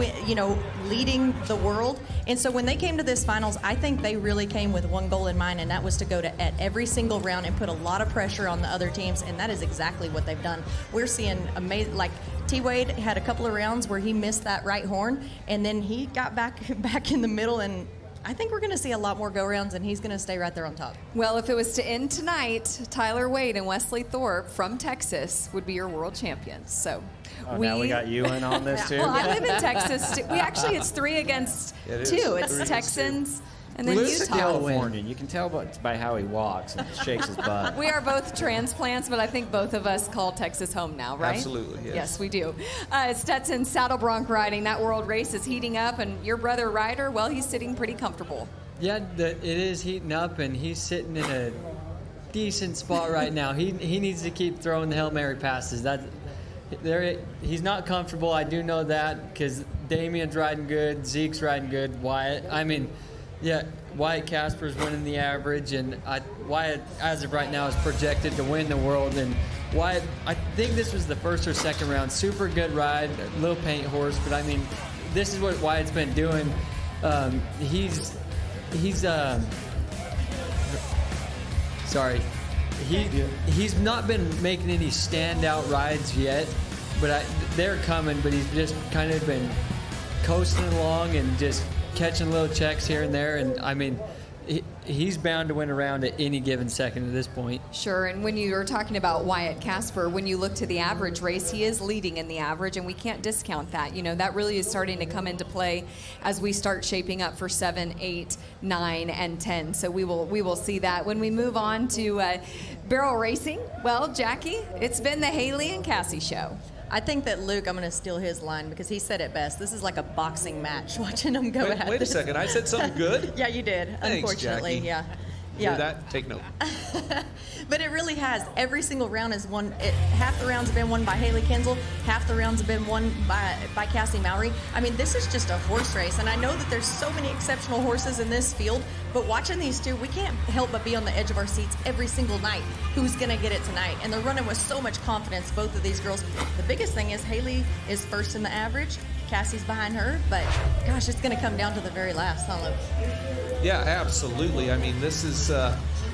leading the world. And so when they came to this finals, I think they really came with one goal in mind, and that was to go at every single round and put a lot of pressure on the other teams, and that is exactly what they've done. We're seeing amazing, like T. Wade had a couple of rounds where he missed that right horn, and then he got back in the middle, and I think we're going to see a lot more go-rounds, and he's going to stay right there on top. Well, if it was to end tonight, Tyler Wade and Wesley Thorpe from Texas would be your world champions. So now we got you in on this too. Well, I live in Texas. It's 3 against 2. It's Texans and then Luke's Utah. Californian. You can tell by how he walks and shakes his butt. We are both transplants, but I think both of us call Texas home now, right? Absolutely, yes. Yes, we do. Stetson saddle bronc riding. That world race is heating up, and your brother Ryder, well, he's sitting pretty comfortable. Yeah, it is heating up, and he's sitting in a decent spot right now. He needs to keep throwing the Hail Mary passes. He's not comfortable. I do know that because Damien's riding good, Zeke's riding good, Wyatt. Wyatt Casper's winning the average, and Wyatt, as of right now, is projected to win the world. And Wyatt, I think this was the first or second round. Super good ride, little paint horse, but I mean, this is what Wyatt's been doing. He's not been making any standout rides yet, but they're coming. But he's just kind of been coasting along and just catching little checks here and there. And I mean, he's bound to win around at any given second at this point. Sure, and when you were talking about Wyatt Casper, when you look to the average race, he is leading in the average, and we can't discount that. You know, that really is starting to come into play as we start shaping up for 7, 8, 9, and 10. So we will see that. When we move on to barrel racing, well, Jackie, it's been the Haley and Cassie show. I think that Luke, I'm going to steal his line because he said it best. This is like a boxing match, watching them go at it. Wait a second. I said something good? Yeah, you did. Thanks, unfortunately. Jackie. Yeah. Hear that? Take note. But it really has. Every single round is won. Half the rounds have been won by Haley Kinsel. Half the rounds have been won by Cassie Mowry. I mean, this is just a horse race. And I know that there's so many exceptional horses in this field, but watching these two, we can't help but be on the edge of our seats every single night. Who's going to get it tonight? And they're running with so much confidence, both of these girls. The biggest thing is Haley is first in the average. Cassie's behind her. But, gosh, it's going to come down to the very last, huh, Luke? Yeah, absolutely. I mean, this is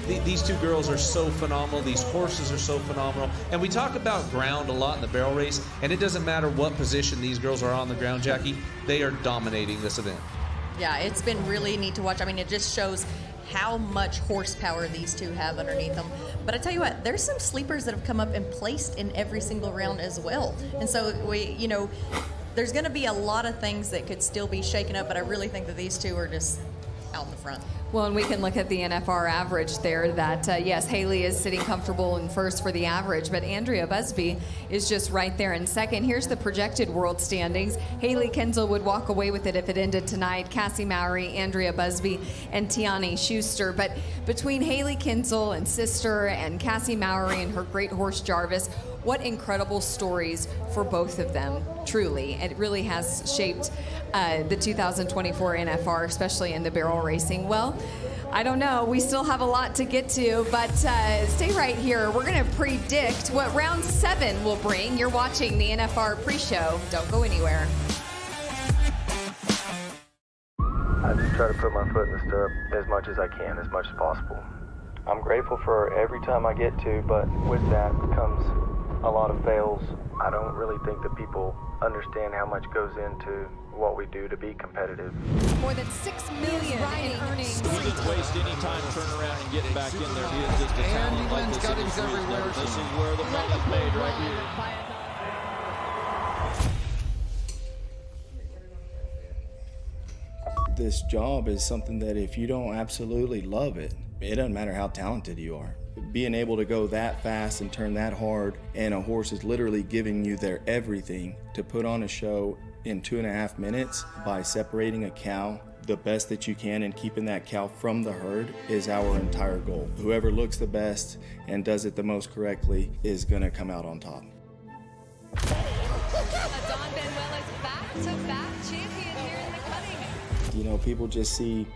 these two girls are so phenomenal. These horses are so phenomenal. And we talk about ground a lot in the barrel race, and it doesn't matter what position these girls are on the ground, Jackie. They are dominating this event. Yeah, it's been really neat to watch. I mean, it just shows how much horsepower these two have underneath them. But I tell you what, there's some sleepers that have come up and placed in every single round as well. And so there's going to be a lot of things that could still be shaken up, but I really think that these two are just out in the front. Well, and we can look at the NFR average there that, yes, Haley is sitting comfortable in first for the average, but Andrea Busby is just right there in second. Here's the projected world standings. Haley Kinsel would walk away with it if it ended tonight. Cassie Mowry, Andrea Busby, and Tiani Schuster. But between Haley Kinsel and sister and Cassie Mowry and her great horse Jarvis, what incredible stories for both of them, truly. It really has shaped the 2024 NFR, especially in the barrel racing. Well, I don't know. We still have a lot to get to, but stay right here. We're going to predict what round 7 will bring. You're watching the NFR Pre-Show. Don't go anywhere. I just try to put my foot in the stirrup as much as I can, as much as possible. I'm grateful for every time I get to, but with that comes a lot of fails. I don't really think that people understand how much goes into what we do to be competitive. More than $6 million in earnings. He didn't waste any time turning around and getting back in there. He is just a talent like this. This is where the money is made right here. This job is something that if you don't absolutely love it, it doesn't matter how talented you are. Being able to go that fast and turn that hard, and a horse is literally giving you their everything to put on a show in 2.5 minutes by separating a cow the best that you can and keeping that cow from the herd is our entire goal. Whoever looks the best and does it the most correctly is going to come out on top. You know, people just see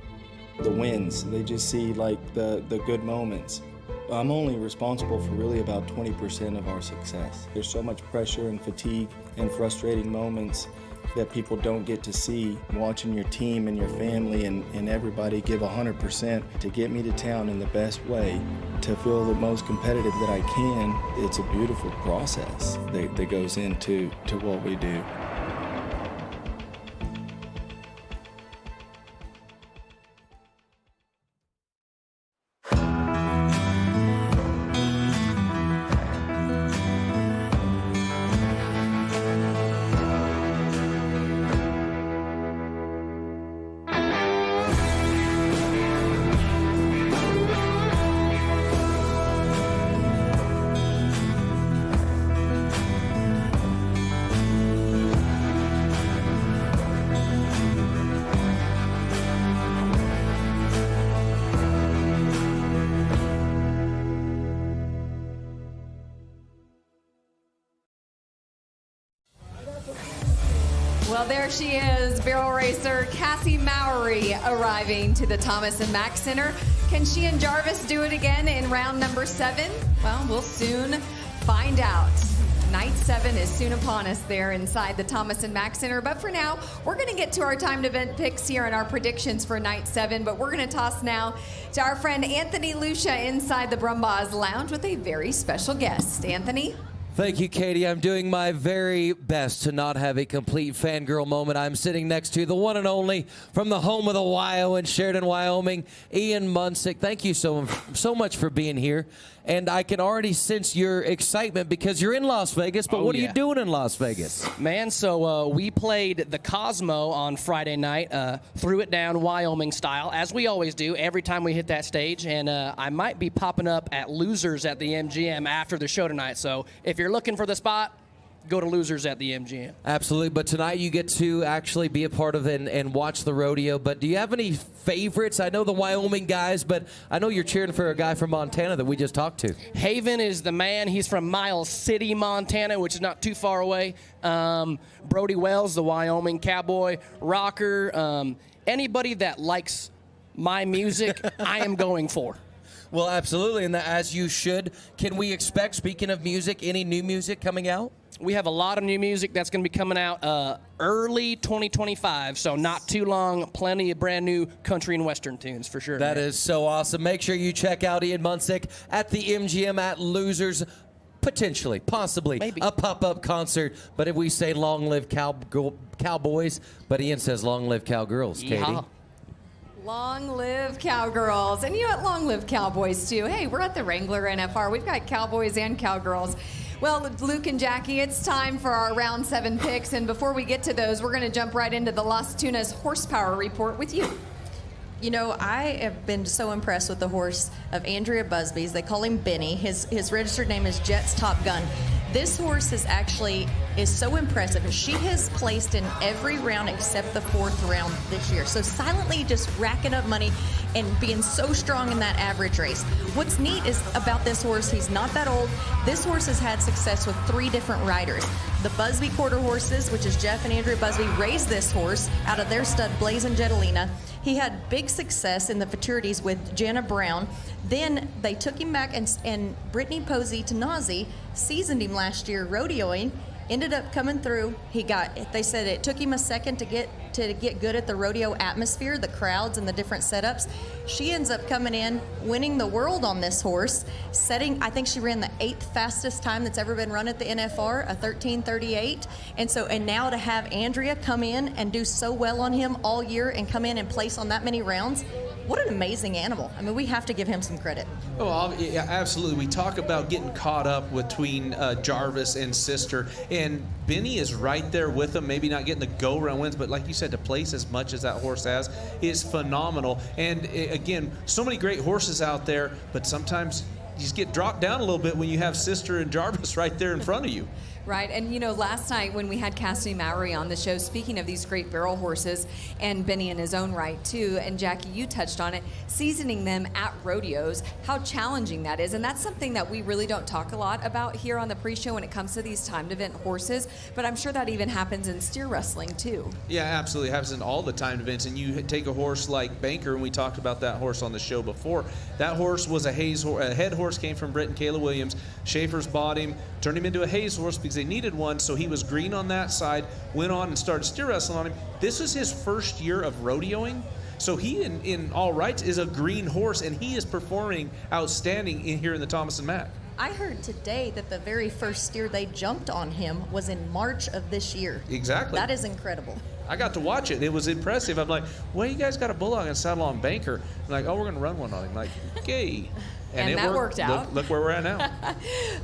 the wins. They just see like the good moments. I'm only responsible for really about 20% of our success. There's so much pressure and fatigue and frustrating moments that people don't get to see. Watching your team and your family and everybody give 100% to get me to town in the best way, to feel the most competitive that I can, it's a beautiful process that goes into what we do. Well, there she is, barrel racer Cassie Mowry arriving to the Thomas and Mack Center. Can she and Jarvis do it again in round number 7? Well, we'll soon find out. Night 7 is soon upon us there inside the Thomas Mack Center. But for now, we're going to get to our timed event picks here and our predictions for Night 7. But we're going to toss now to our friend Anthony Lucia inside the Brumbaugh's Lounge with a very special guest. Anthony? Thank you, Kadee. I'm doing my very best to not have a complete fangirl moment. I'm sitting next to the one and only from the home of the Wyo in Sheridan, Wyoming, Ian Munsick. Thank you so much for being here. And I can already sense your excitement because you're in Las Vegas, but what are you doing in Las Vegas? Man, so we played the Cosmo on Friday night, threw it down Wyoming style, as we always do every time we hit that stage. And I might be popping up at Losers at the MGM after the show tonight. So if you're looking for the spot, go to Losers at the MGM. Absolutely, but tonight you get to actually be a part of it and watch the rodeo. But do you have any favorites? I know the Wyoming guys, but I know you're cheering for a guy from Montana that we just talked to. Haven is the man. He's from Miles City, Montana, which is not too far away. Brody Wells, the Wyoming cowboy, rocker. Anybody that likes my music, I am going for. Well, absolutely, and as you should. Can we expect, speaking of music, any new music coming out? We have a lot of new music that's going to be coming out early 2025, so not too long. Plenty of brand new country and western tunes for sure. That is so awesome. Make sure you check out Ian Munsick at the MGM at Losers. Potentially, possibly, maybe a pop-up concert. But if we say long live Cowboys, but Ian says long live Cowgirls, Kadee. Long live Cowgirls. And you at Long Live Cowboys, too. Hey, we're at the Wrangler NFR. We've got Cowboys and Cowgirls. Well, Luke and Jackie, it's time for our round 7 picks. And before we get to those, we're going to jump right into the Las Tunas horsepower report with you. You know, I have been so impressed with the horse of Andrea Busby's. They call him Benny. His registered name is Jet's Top Gun. This horse is so impressive. She has placed in every round except the 4th round this year. So silently just racking up money and being so strong in that average race. What's neat is about this horse, he's not that old. This horse has had success with 3 different riders. The Busby quarter horses, which is Jeff and Andrea Busby, raised this horse out of their stud Blazin' Jetalina. He had big success in the futurities with Jana Brown. Then they took him back, and Brittany Posey Tanazi seasoned him last year rodeoing. Ended up coming through. They said it took him a second to get good at the rodeo atmosphere, the crowds and the different setups. She ends up coming in, winning the world on this horse, I think she ran the 8th fastest time that's ever been run at the NFR, a 13:38. And now to have Andrea come in and do so well on him all year and come in and place on that many rounds, what an amazing animal. I mean, we have to give him some credit. Oh, yeah, absolutely. We talk about getting caught up between Jarvis and Sister, and Benny is right there with him, maybe not getting the go-round wins, but like you said, to place as much as that horse has is phenomenal. And again, so many great horses out there, but sometimes you just get dropped down a little bit when you have Sister and Jarvis right there in front of you. Right, and you know, last night when we had Cassidy Mowry on the show, speaking of these great barrel horses, and Benny in his own right too, and Jackie, you touched on it, seasoning them at rodeos, how challenging that is. And that's something that we really don't talk a lot about here on the pre-show when it comes to these timed event horses, but I'm sure that even happens in steer wrestling too. Yeah, absolutely. It happens in all the timed events. And you take a horse like Banker, and we talked about that horse on the show before. That horse was a head horse, came from Britt and Kayla Williams. Schaefer's bought him, turned him into a Hayes horse because they needed one, so he was green on that side, went on and started steer wrestling on him. This is his first year of rodeoing, so he, in all rights, is a green horse, and he is performing outstanding here in the Thomas and Mack. I heard today that the very first steer they jumped on him was in March of this year. Exactly. That is incredible. I got to watch it. It was impressive. I'm like, well, you guys got a bulldog and saddle on Banker. I'm like, oh, we're going to run one on him. Like, okay. And it that worked out. Look where we're at now.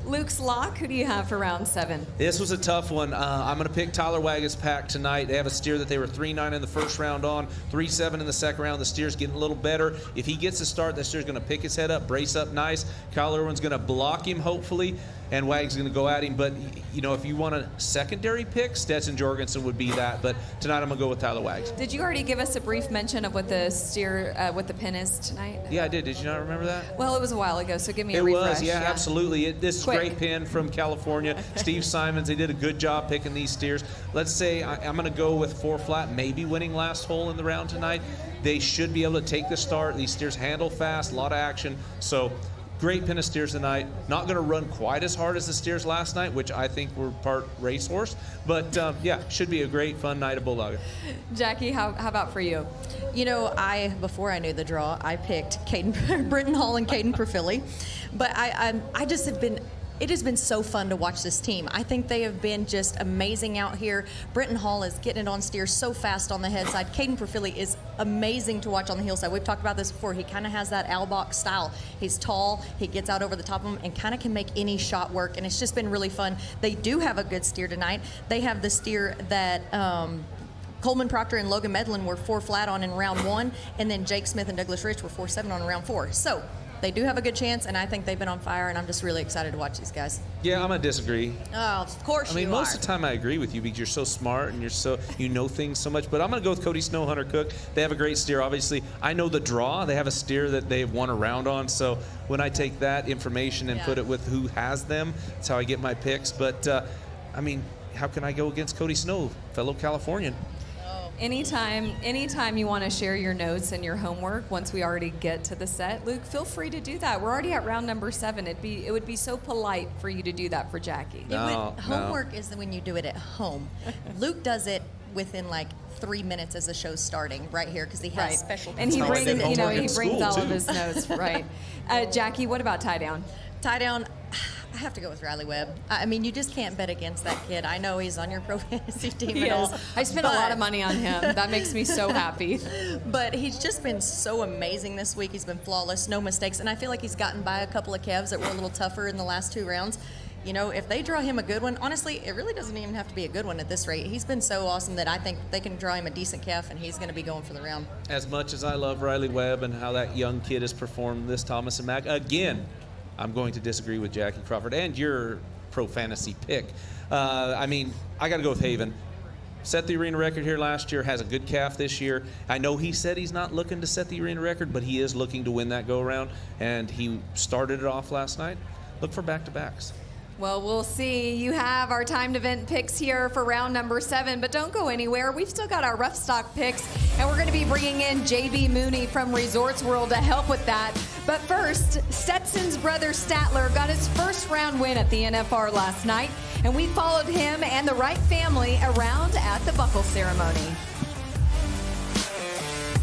Luke's lock, who do you have for round 7? This was a tough one. I'm going to pick Tyler Wagon's pack tonight. They have a steer that they were 3-9 in the first round on, 3-7 in the second round. The steer's getting a little better. If he gets a start, the steer's going to pick his head up, brace up nice. Kyle Irwin's going to block him, hopefully, and Wagon's going to go at him. But, you know, if you want a secondary pick, Stetson Jorgensen would be that. But tonight I'm going to go with Tyler Wagon. Did you already give us a brief mention of what the steer, what the pin is tonight? Yeah, I did. Did you not remember that? Well, it was a while ago, so give me a refresh. It was, yeah, absolutely. This is great pin from California. Steve Simons, they did a good job picking these steers. Let's say I'm going to go with 4 flat, maybe winning last hole in the round tonight. They should be able to take the start. These steers handle fast, a lot of action. So great pen of steers tonight. Not going to run quite as hard as the steers last night, which I think were part racehorse. But yeah, should be a great, fun night of Bulldog. Jackie, how about for you? You know, before I knew the draw, I picked Britton Hall and Caden Perfili. But I just have been. It has been so fun to watch this team. I think they have been just amazing out here. Britton Hall is getting it on steers so fast on the head side. Caden Perfili is amazing to watch on the heel side. We've talked about this before. He kind of has that Albach style. He's tall. He gets out over the top of them and kind of can make any shot work. And it's just been really fun. They do have a good steer tonight. They have the steer that Coleman Proctor and Logan Medlin were 4 flat on in round 1, and then Jake Smith and Douglas Rich were 4-7 on in round 4. So they do have a good chance, and I think they've been on fire, and I'm just really excited to watch these guys. Yeah, I'm going to disagree. Oh, of course you are. I mean, most of the time I agree with you because you're so smart and you know things so much. But I'm going to go with Cody Snow, Hunter Cook. They have a great steer, obviously. I know the draw. They have a steer that they've won a round on. So when I take that information and put it with who has them, that's how I get my picks. But, I mean, how can I go against Cody Snow, fellow Californian? Anytime you want to share your notes and your homework once we already get to the set, Luke, feel free to do that. We're already at round number 7. It would be so polite for you to do that for Jackie. Homework is when you do it at home. Luke does it within like 3 minutes as the show's starting right here because he has special. And he brings all of his notes right. Jackie, what about tie down? Tie down. I have to go with Riley Webb. I mean, you just can't bet against that kid. I know he's on your Pro Fantasy team and all. I spent a lot of money on him. That makes me so happy. But he's just been so amazing this week. He's been flawless, no mistakes. And I feel like he's gotten by a couple of calves that were a little tougher in the last 2 rounds. You know, if they draw him a good one, honestly, it really doesn't even have to be a good one at this rate. He's been so awesome that I think they can draw him a decent calf, and he's going to be going for the round. As much as I love Riley Webb and how that young kid has performed this Thomas and Mack, again, I'm going to disagree with Jackie Crawford and your Pro Fantasy pick. I mean, I got to go with Haven. Set the arena record here last year, has a good calf this year. I know he said he's not looking to set the arena record, but he is looking to win that go-around, and he started it off last night. Look for back-to-backs. Well, we'll see. You have our timed event picks here for round number 7, but don't go anywhere. We've still got our Roughstock picks, and we're going to be bringing in JB Mauney from Resorts World to help with that. But first, Stetson's brother Statler got his first round win at the NFR last night, and we followed him and the Wright family around at the buckle ceremony.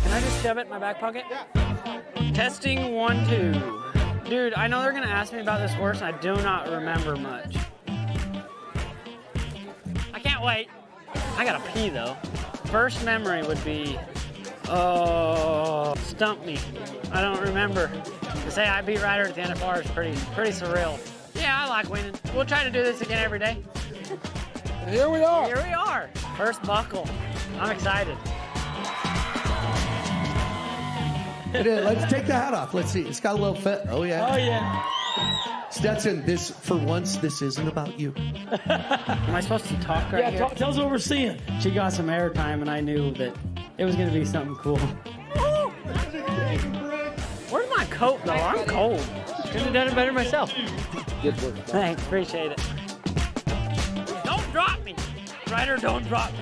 Can I just shove it in my back pocket? Yeah. Testing 1, 2. Dude, I know they're going to ask me about this horse, and I do not remember much. I can't wait. I got to pee, though. First memory would be, stump me. I don't remember. To say I beat Ryder at the NFR is pretty surreal. Yeah, I like winning. We'll try to do this again every day. Here we are. Here we are. First buckle. I'm excited. Let's take the hat off. Let's see. It's got a little fit. Oh, yeah. Oh, yeah. Stetson, for once, this isn't about you. Am I supposed to talk right here? Yeah, tell us what we're seeing. She got some airtime, and I knew that it was going to be something cool. Where's my coat, though? I'm cold. Couldn't have done it better myself. Good work. Thanks. Appreciate it. Don't drop me. Ryder, don't drop me.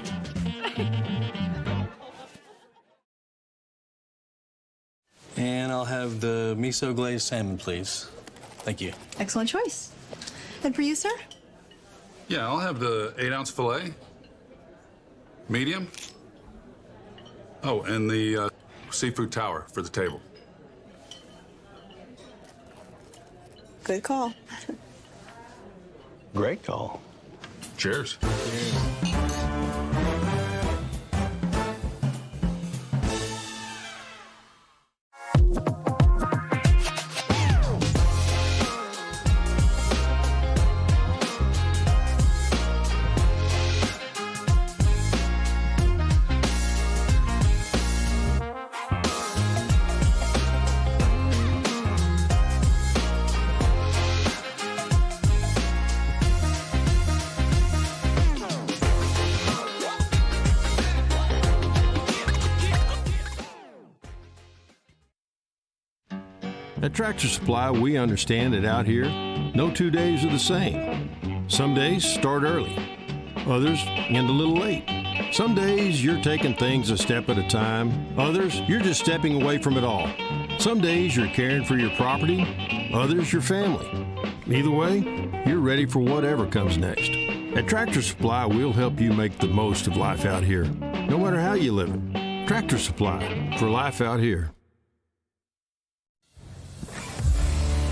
And I'll have the miso glazed salmon, please. Thank you. Excellent choice. And for you, sir? Yeah, I'll have the 8-ounce filet. Medium. Oh, and the seafood tower for the table. Good call. Great call. Cheers. At Tractor Supply, we understand that out here, no 2 days are the same. Some days start early, others end a little late. Some days you're taking things a step at a time, others you're just stepping away from it all. Some days you're caring for your property, others your family. Either way, you're ready for whatever comes next. At Tractor Supply, we'll help you make the most of life out here, no matter how you live it. Tractor Supply, for life out here.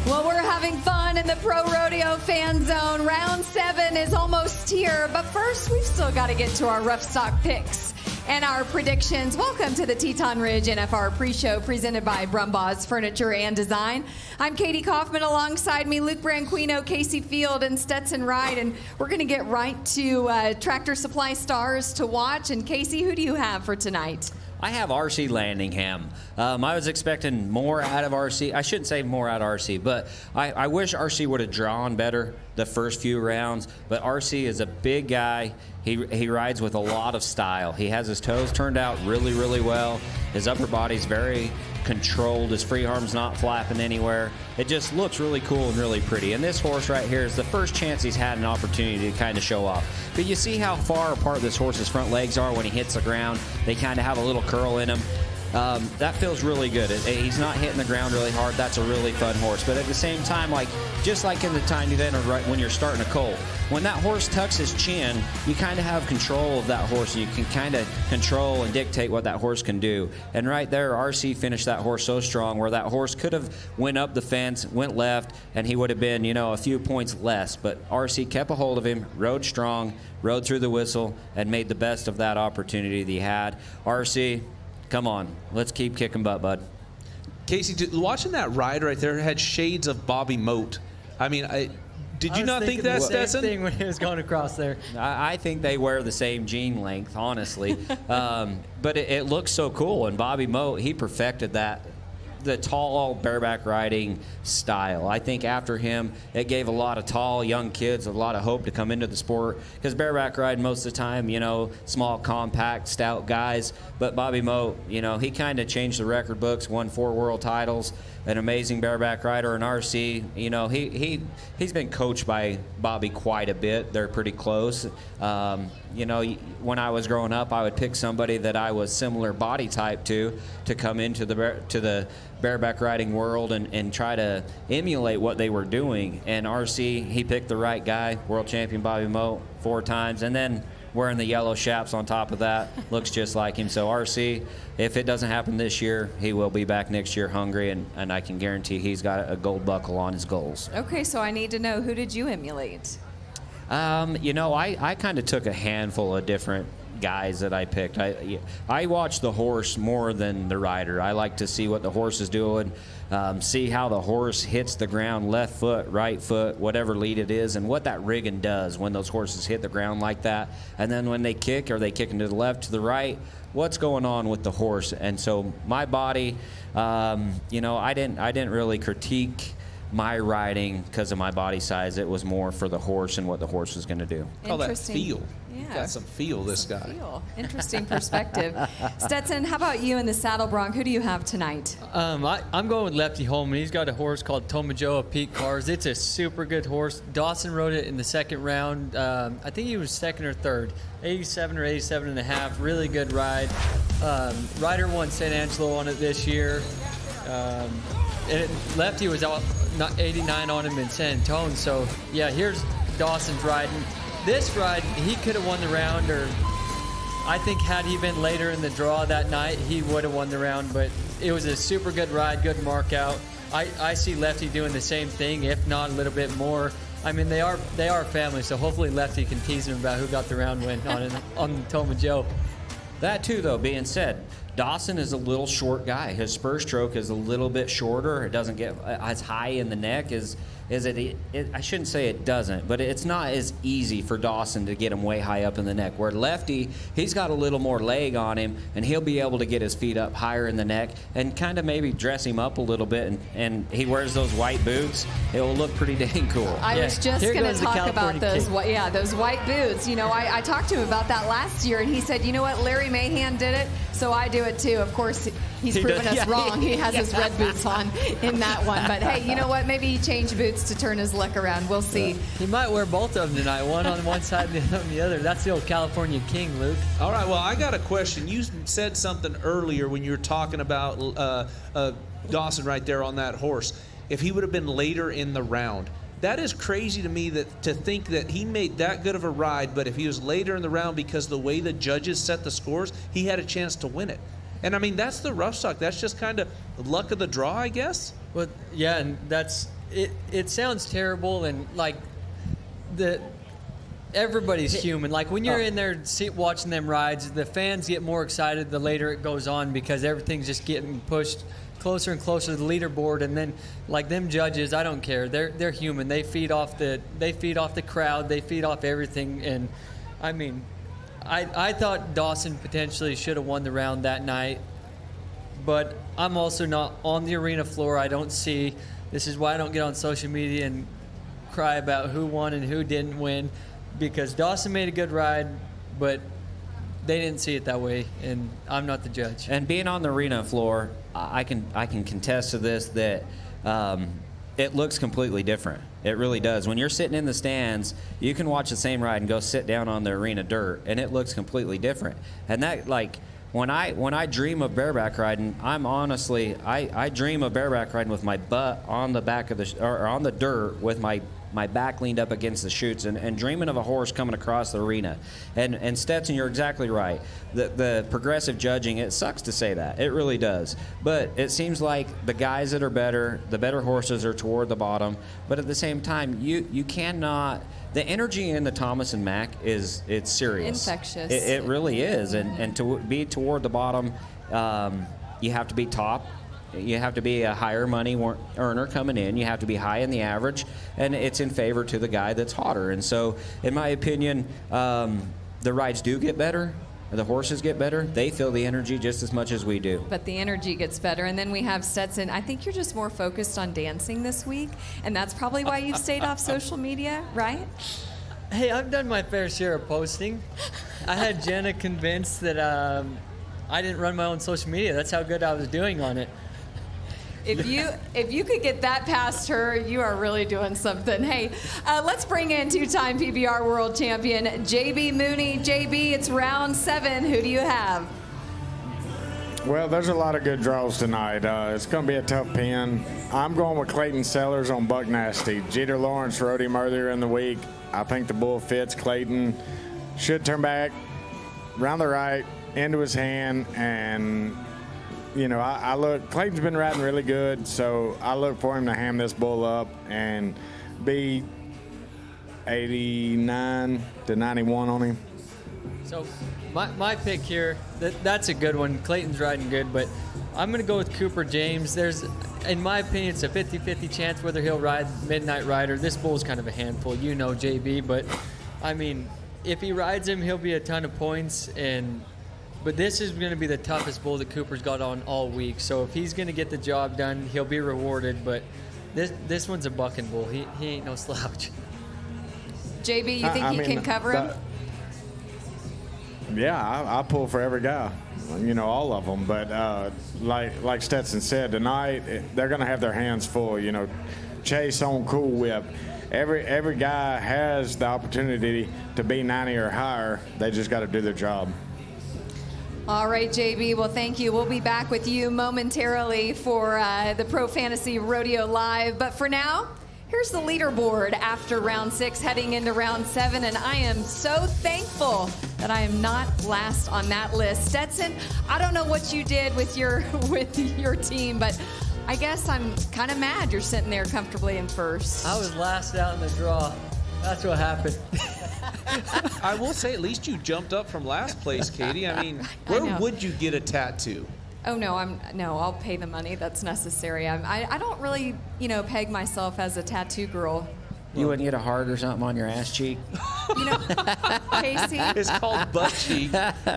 Well, we're having fun in the Pro Rodeo Fan Zone. Round 7 is almost here, but first we've still got to get to our Roughstock picks and our predictions. Welcome to the Teton Ridge NFR Preshow presented by Brumbaugh's Furniture and Design. I'm Kadee Coffman, alongside me Luke Branquinho, Kaycee Feild, and Stetson Wright, and we're going to get right to Tractor Supply stars to watch. And Kaycee, who do you have for tonight? I have RC Landingham. I was expecting more out of RC. I shouldn't say more out of RC, but I wish RC would have drawn better the first few rounds. But RC is a big guy. He rides with a lot of style. He has his toes turned out really, really well. His upper body's very controlled. His free arm's not flapping anywhere. It just looks really cool and really pretty. And this horse right here is the first chance he's had an opportunity to kind of show off. But you see how far apart this horse's front legs are when he hits the ground. They kind of have a little curl in him. That feels really good. He's not hitting the ground really hard. That's a really fun horse. But at the same time, just like in the tiny event or right when you're starting a colt, when that horse tucks his chin, you kind of have control of that horse. You can kind of control and dictate what that horse can do. And right there, RC finished that horse so strong where that horse could have went up the fence, went left, and he would have been, a few points less. But RC kept a hold of him, rode strong, rode through the whistle, and made the best of that opportunity that he had. RC, come on, let's keep kicking butt, bud. Kaycee, watching that ride right there had shades of Bobby Moat. I mean, did you not think that, Stetson? Same thing when he was going across there. I think they wear the same jean length, honestly. But it looks so cool. And Bobby Moat, he perfected the tall bareback riding style. I think after him, it gave a lot of tall young kids a lot of hope to come into the sport, because bareback riding most of the time, small, compact, stout guys. But Bobby Moat, he kind of changed the record books, won 4 world titles, an amazing bareback rider. And RC, he's been coached by Bobby quite a bit. They're pretty close. When I was growing up, I would pick somebody that I was similar body type to come into the bareback riding world and try to emulate what they were doing. And RC, he picked the right guy, world champion Bobby Moat 4 times, and then wearing the yellow chaps on top of that, looks just like him. So RC, if it doesn't happen this year, he will be back next year hungry, and I can guarantee he's got a gold buckle on his goals. Okay, so I need to know, who did you emulate? I kind of took a handful of different guys that I picked. I watch the horse more than the rider. I like to see what the horse is doing, see how the horse hits the ground, left foot, right foot, whatever lead it is, and what that rigging does when those horses hit the ground like that. And then when they kick, are they kicking to the left, to the right? What's going on with the horse? And so my body, I didn't really critique my riding because of my body size. It was more for the horse and what the horse was going to do. Call that feel. Yeah. Got some feel, this guy. Feel. Interesting perspective. Stetson, how about you in the saddle bronc? Who do you have tonight? I'm going with Lefty Holman. He's got a horse called Tomajoa Pete Cars. It's a super good horse. Dawson rode it in the second round. I think he was second or third. 87 or 87 and a half. Really good ride. Rider won San Angelo on it this year. Lefty was out 89 on him in San Antonio. So, yeah, here's Dawson's riding. This ride, he could have won the round, or I think had he been later in the draw that night, he would have won the round. But it was a super good ride, good mark out. I see Lefty doing the same thing, if not a little bit more. I mean, they are family, so hopefully Lefty can tease him about who got the round win on Tomajoa. That too, though, being said, Dawson is a little short guy. His spur stroke is a little bit shorter. It doesn't get as high in the neck as I shouldn't say it doesn't, but it's not as easy for Dawson to get him way high up in the neck. Where Lefty, he's got a little more leg on him, and he'll be able to get his feet up higher in the neck and kind of maybe dress him up a little bit. And he wears those white boots. It will look pretty dang cool. I was just going to talk about those white boots. I talked to him about that last year, and he said, you know what, Larry Mahan did it, so I do it too. Of course, he's proven us wrong. He has his red boots on in that one. But hey, you know what? Maybe he changed boots to turn his luck around. We'll see. He might wear both of them tonight, one on one side and on the other. That's the old California King, Luke. All right, well, I got a question. You said something earlier when you were talking about Dawson right there on that horse. if he would have been later in the round. That is crazy to me to think that he made that good of a ride, but if he was later in the round because the way the judges set the scores, he had a chance to win it. And I mean, that's the Roughstock. That's just kind of luck of the draw, I guess. Well, yeah, and that's it. It sounds terrible, and like everybody's human. Like when you're in there watching them rides, the fans get more excited the later it goes on because everything's just getting pushed closer and closer to the leaderboard. And then like them judges, I don't care. They're human. They feed off the crowd. They feed off everything. And I mean, I thought Dawson potentially should have won the round that night, but I'm also not on the arena floor. I don't see. This is why I don't get on social media and cry about who won and who didn't win, because Dawson made a good ride, but they didn't see it that way, and I'm not the judge. And being on the arena floor, I can contest to this that it looks completely different. It really does. When you're sitting in the stands, you can watch the same ride and go sit down on the arena dirt, and it looks completely different. And that, like, when I dream of bareback riding, I dream of bareback riding with my butt on the back of or on the dirt with my back leaned up against the chutes and dreaming of a horse coming across the arena. And Stetson, you're exactly right. The progressive judging, it sucks to say that. It really does. But it seems like the guys that are better, the better horses are toward the bottom. But at the same time, you cannot. The energy in the Thomas and Mack it's serious. Infectious. It really is. And to be toward the bottom, you have to be top. You have to be a higher money earner coming in. You have to be high in the average, and it's in favor to the guy that's hotter. And so, in my opinion, the rides do get better. The horses get better. They feel the energy just as much as we do. But the energy gets better. And then we have Stetson. I think you're just more focused on dancing this week, and that's probably why you've stayed off social media, right? Hey, I've done my fair share of posting. I had Jenna convinced that I didn't run my own social media. That's how good I was doing on it. If you could get that past her, you are really doing something. Hey, let's bring in two-time PBR world champion JB Mauney. JB, it's round 7. Who do you have? Well, there's a lot of good draws tonight. It's going to be a tough pin. I'm going with Clayton Sellers on Buck Nasty. Jeter Lawrence rode him earlier in the week. I think the bull fits. Clayton should turn back, round the right, into his hand, and you know, I look, Clayton's been riding really good, so I look for him to ham this bull up and be 89 to 91 on him. So my pick here, that's a good one. Clayton's riding good, but I'm going to go with Cooper James. There's, in my opinion, it's a 50-50 chance whether he'll ride Midnight Rider. This bull's kind of a handful, you know, JB, but, I mean, if he rides him, he'll be a ton of points, but this is going to be the toughest bull that Cooper's got on all week. So if he's going to get the job done, he'll be rewarded. But this one's a bucking bull. He ain't no slouch. JB, you think you can cover him? Yeah, I pull for every guy. You know, all of them. But like Stetson said, tonight they're going to have their hands full. You know, Chase on Cool Whip. Every guy has the opportunity to be 90 or higher. They just got to do their job. All right, JB. Well, thank you. We'll be back with you momentarily for the Pro Fantasy Rodeo Live. But for now, here's the leaderboard after round 6, heading into round 7. And I am so thankful that I am not last on that list. Stetson, I don't know what you did with your team, but I guess I'm kind of mad you're sitting there comfortably in first. I was last out in the draw. That's what happened. I will say, at least you jumped up from last place, Kadee. I mean, where would you get a tattoo? Oh no, I'll pay the money that's necessary. I don't really, peg myself as a tattoo girl. You wouldn't get a heart or something on your ass cheek? Kaycee. It's called butt cheek.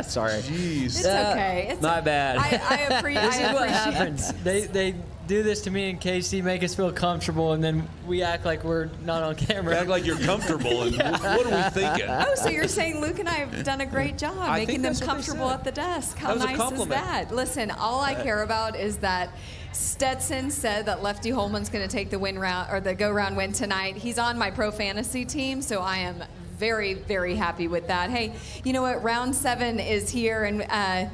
Sorry. Jeez. It's okay. My bad. I appreciate This is what happens. They do this to me and Kaycee, make us feel comfortable, and then we act like we're not on camera. Act like you're comfortable, and what are we thinking? Oh, so you're saying Luke and I have done a great job making them comfortable at the desk. How nice is that? Listen, all I care about is that Stetson said that Lefty Holman's going to take the win round or the go-round win tonight. He's on my Pro Fantasy team, so I am very, very happy with that. Hey, you know what? Round 7 is here, and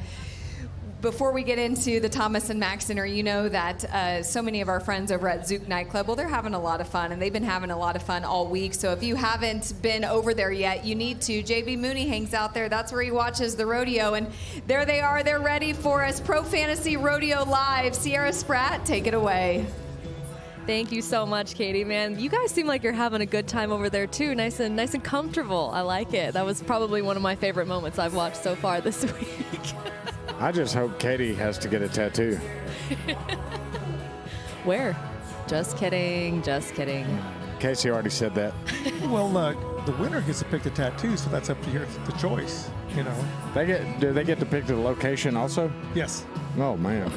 before we get into the Thomas and Mack Center, you know that so many of our friends over at Zook Nightclub, well, they're having a lot of fun, and they've been having a lot of fun all week. So if you haven't been over there yet, you need to. JB Mauney hangs out there. That's where he watches the rodeo, and there they are. They're ready for us. Pro Fantasy Rodeo Live. Sierra Spratt, take it away. Thank you so much, Katie. Man, you guys seem like you're having a good time over there too. Nice and comfortable. I like it. That was probably one of my favorite moments I've watched so far this week. I just hope Katie has to get a tattoo. Where? Just kidding. Just kidding. Kaycee already said that. Well, the winner gets to pick the tattoo, so that's up to your the choice. You know. Do they get to pick the location also? Yes. Oh man.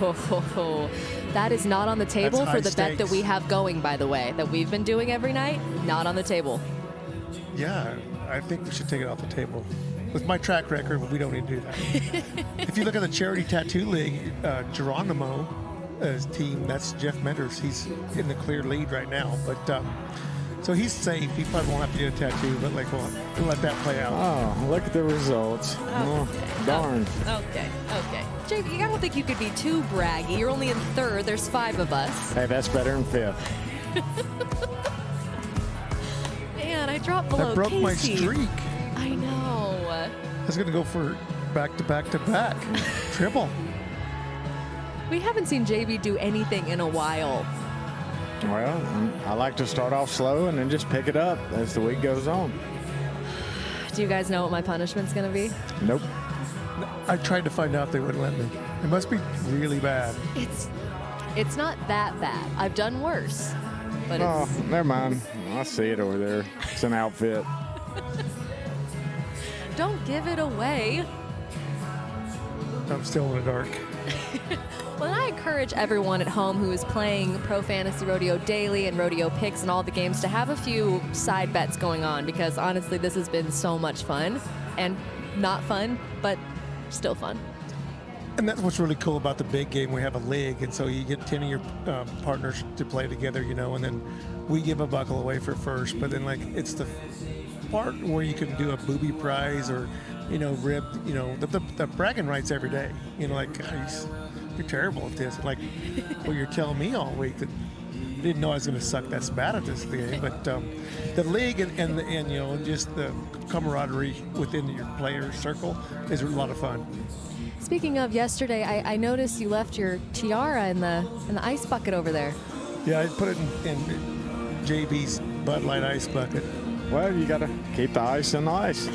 That is not on the table That's for the high bet that we have going, by the way, that we've been doing every night. Not on the table. Yeah, I think we should take it off the table. With my track record, we don't need to do that. If you look at the Charity Tattoo League, Geronimo's team, that's Jeff Menders. He's in the clear lead right now, but so he's safe. He probably won't have to get a tattoo, but we'll let that play out. Oh, look at the results. Oh, darn. Okay. JB, I don't think you could be too braggy. You're only in third. There's 5 of us. Hey, that's better than 5th. Man, I dropped below That broke Kaycee. my streak. I know. I was going to go for back-to-back-to-back. Triple. We haven't seen JB do anything in a while. Well, I like to start off slow and then just pick it up as the week goes on. Do you guys know what my punishment's going to be? Nope. I tried to find out, they wouldn't let me. It must be really bad. It's not that bad. I've done worse. But Oh, never mind. I see it over there. It's an outfit. Don't give it away. I'm still in the dark. Well, I encourage everyone at home who is playing Pro Fantasy Rodeo Daily and Rodeo Picks and all the games to have a few side bets going on, because honestly, this has been so much fun. And not fun, but still fun. And that's what's really cool about the big game. We have a league, and so you get 10 of your partners to play together, and then we give a buckle away for first. But then, it's the part where you can do a booby prize or, rib, the bragging rights every day. Guys, you're terrible at this. Well, you're telling me all week that I didn't know I was going to suck that bad at this game. But the league and just the camaraderie within your player circle is a lot of fun. Speaking of yesterday, I noticed you left your tiara in the ice bucket over there. Yeah, I put it in JB's Bud Light ice bucket. Well, you got to keep the ice in the ice.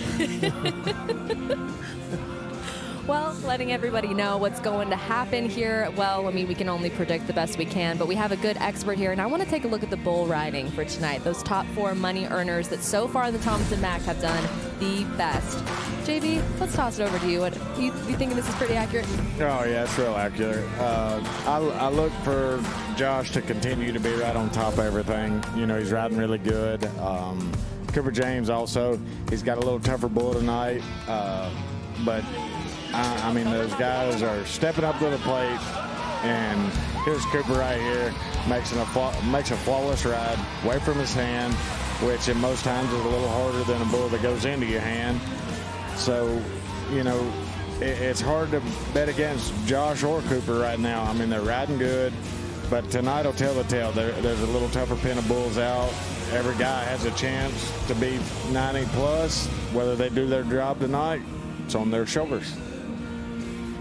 Well, letting everybody know what's going to happen here. Well, we can only predict the best we can, but we have a good expert here, and I want to take a look at the bull riding for tonight. Those top 4 money earners that so far the Thomas and Mack have done the best. JB, let's toss it over to you. You thinking this is pretty accurate? Oh, yeah, it's real accurate. I look for Josh to continue to be right on top of everything. He's riding really good. Cooper James also, he's got a little tougher bull tonight, but those guys are stepping up to the plate, and here's Cooper right here, makes a flawless ride away from his hand, which in most times is a little harder than a bull that goes into your hand. So, it's hard to bet against Josh or Cooper right now. They're riding good, but tonight will tell the tale. There's a little tougher pen of bulls out. Every guy has a chance to be 90 plus. Whether they do their job tonight, it's on their shoulders.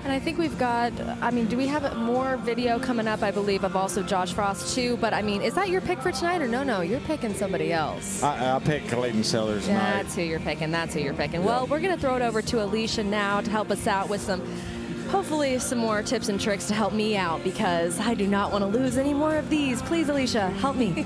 And I think we've got, do we have more video coming up, I believe, of also Josh Frost, too? But, is that your pick for tonight? Or no, you're picking somebody else. I picked Clayton Sellers tonight. That's who you're picking. Well, we're going to throw it over to Alicia now to help us out with hopefully some more tips and tricks to help me out, because I do not want to lose any more of these. Please, Alicia, help me.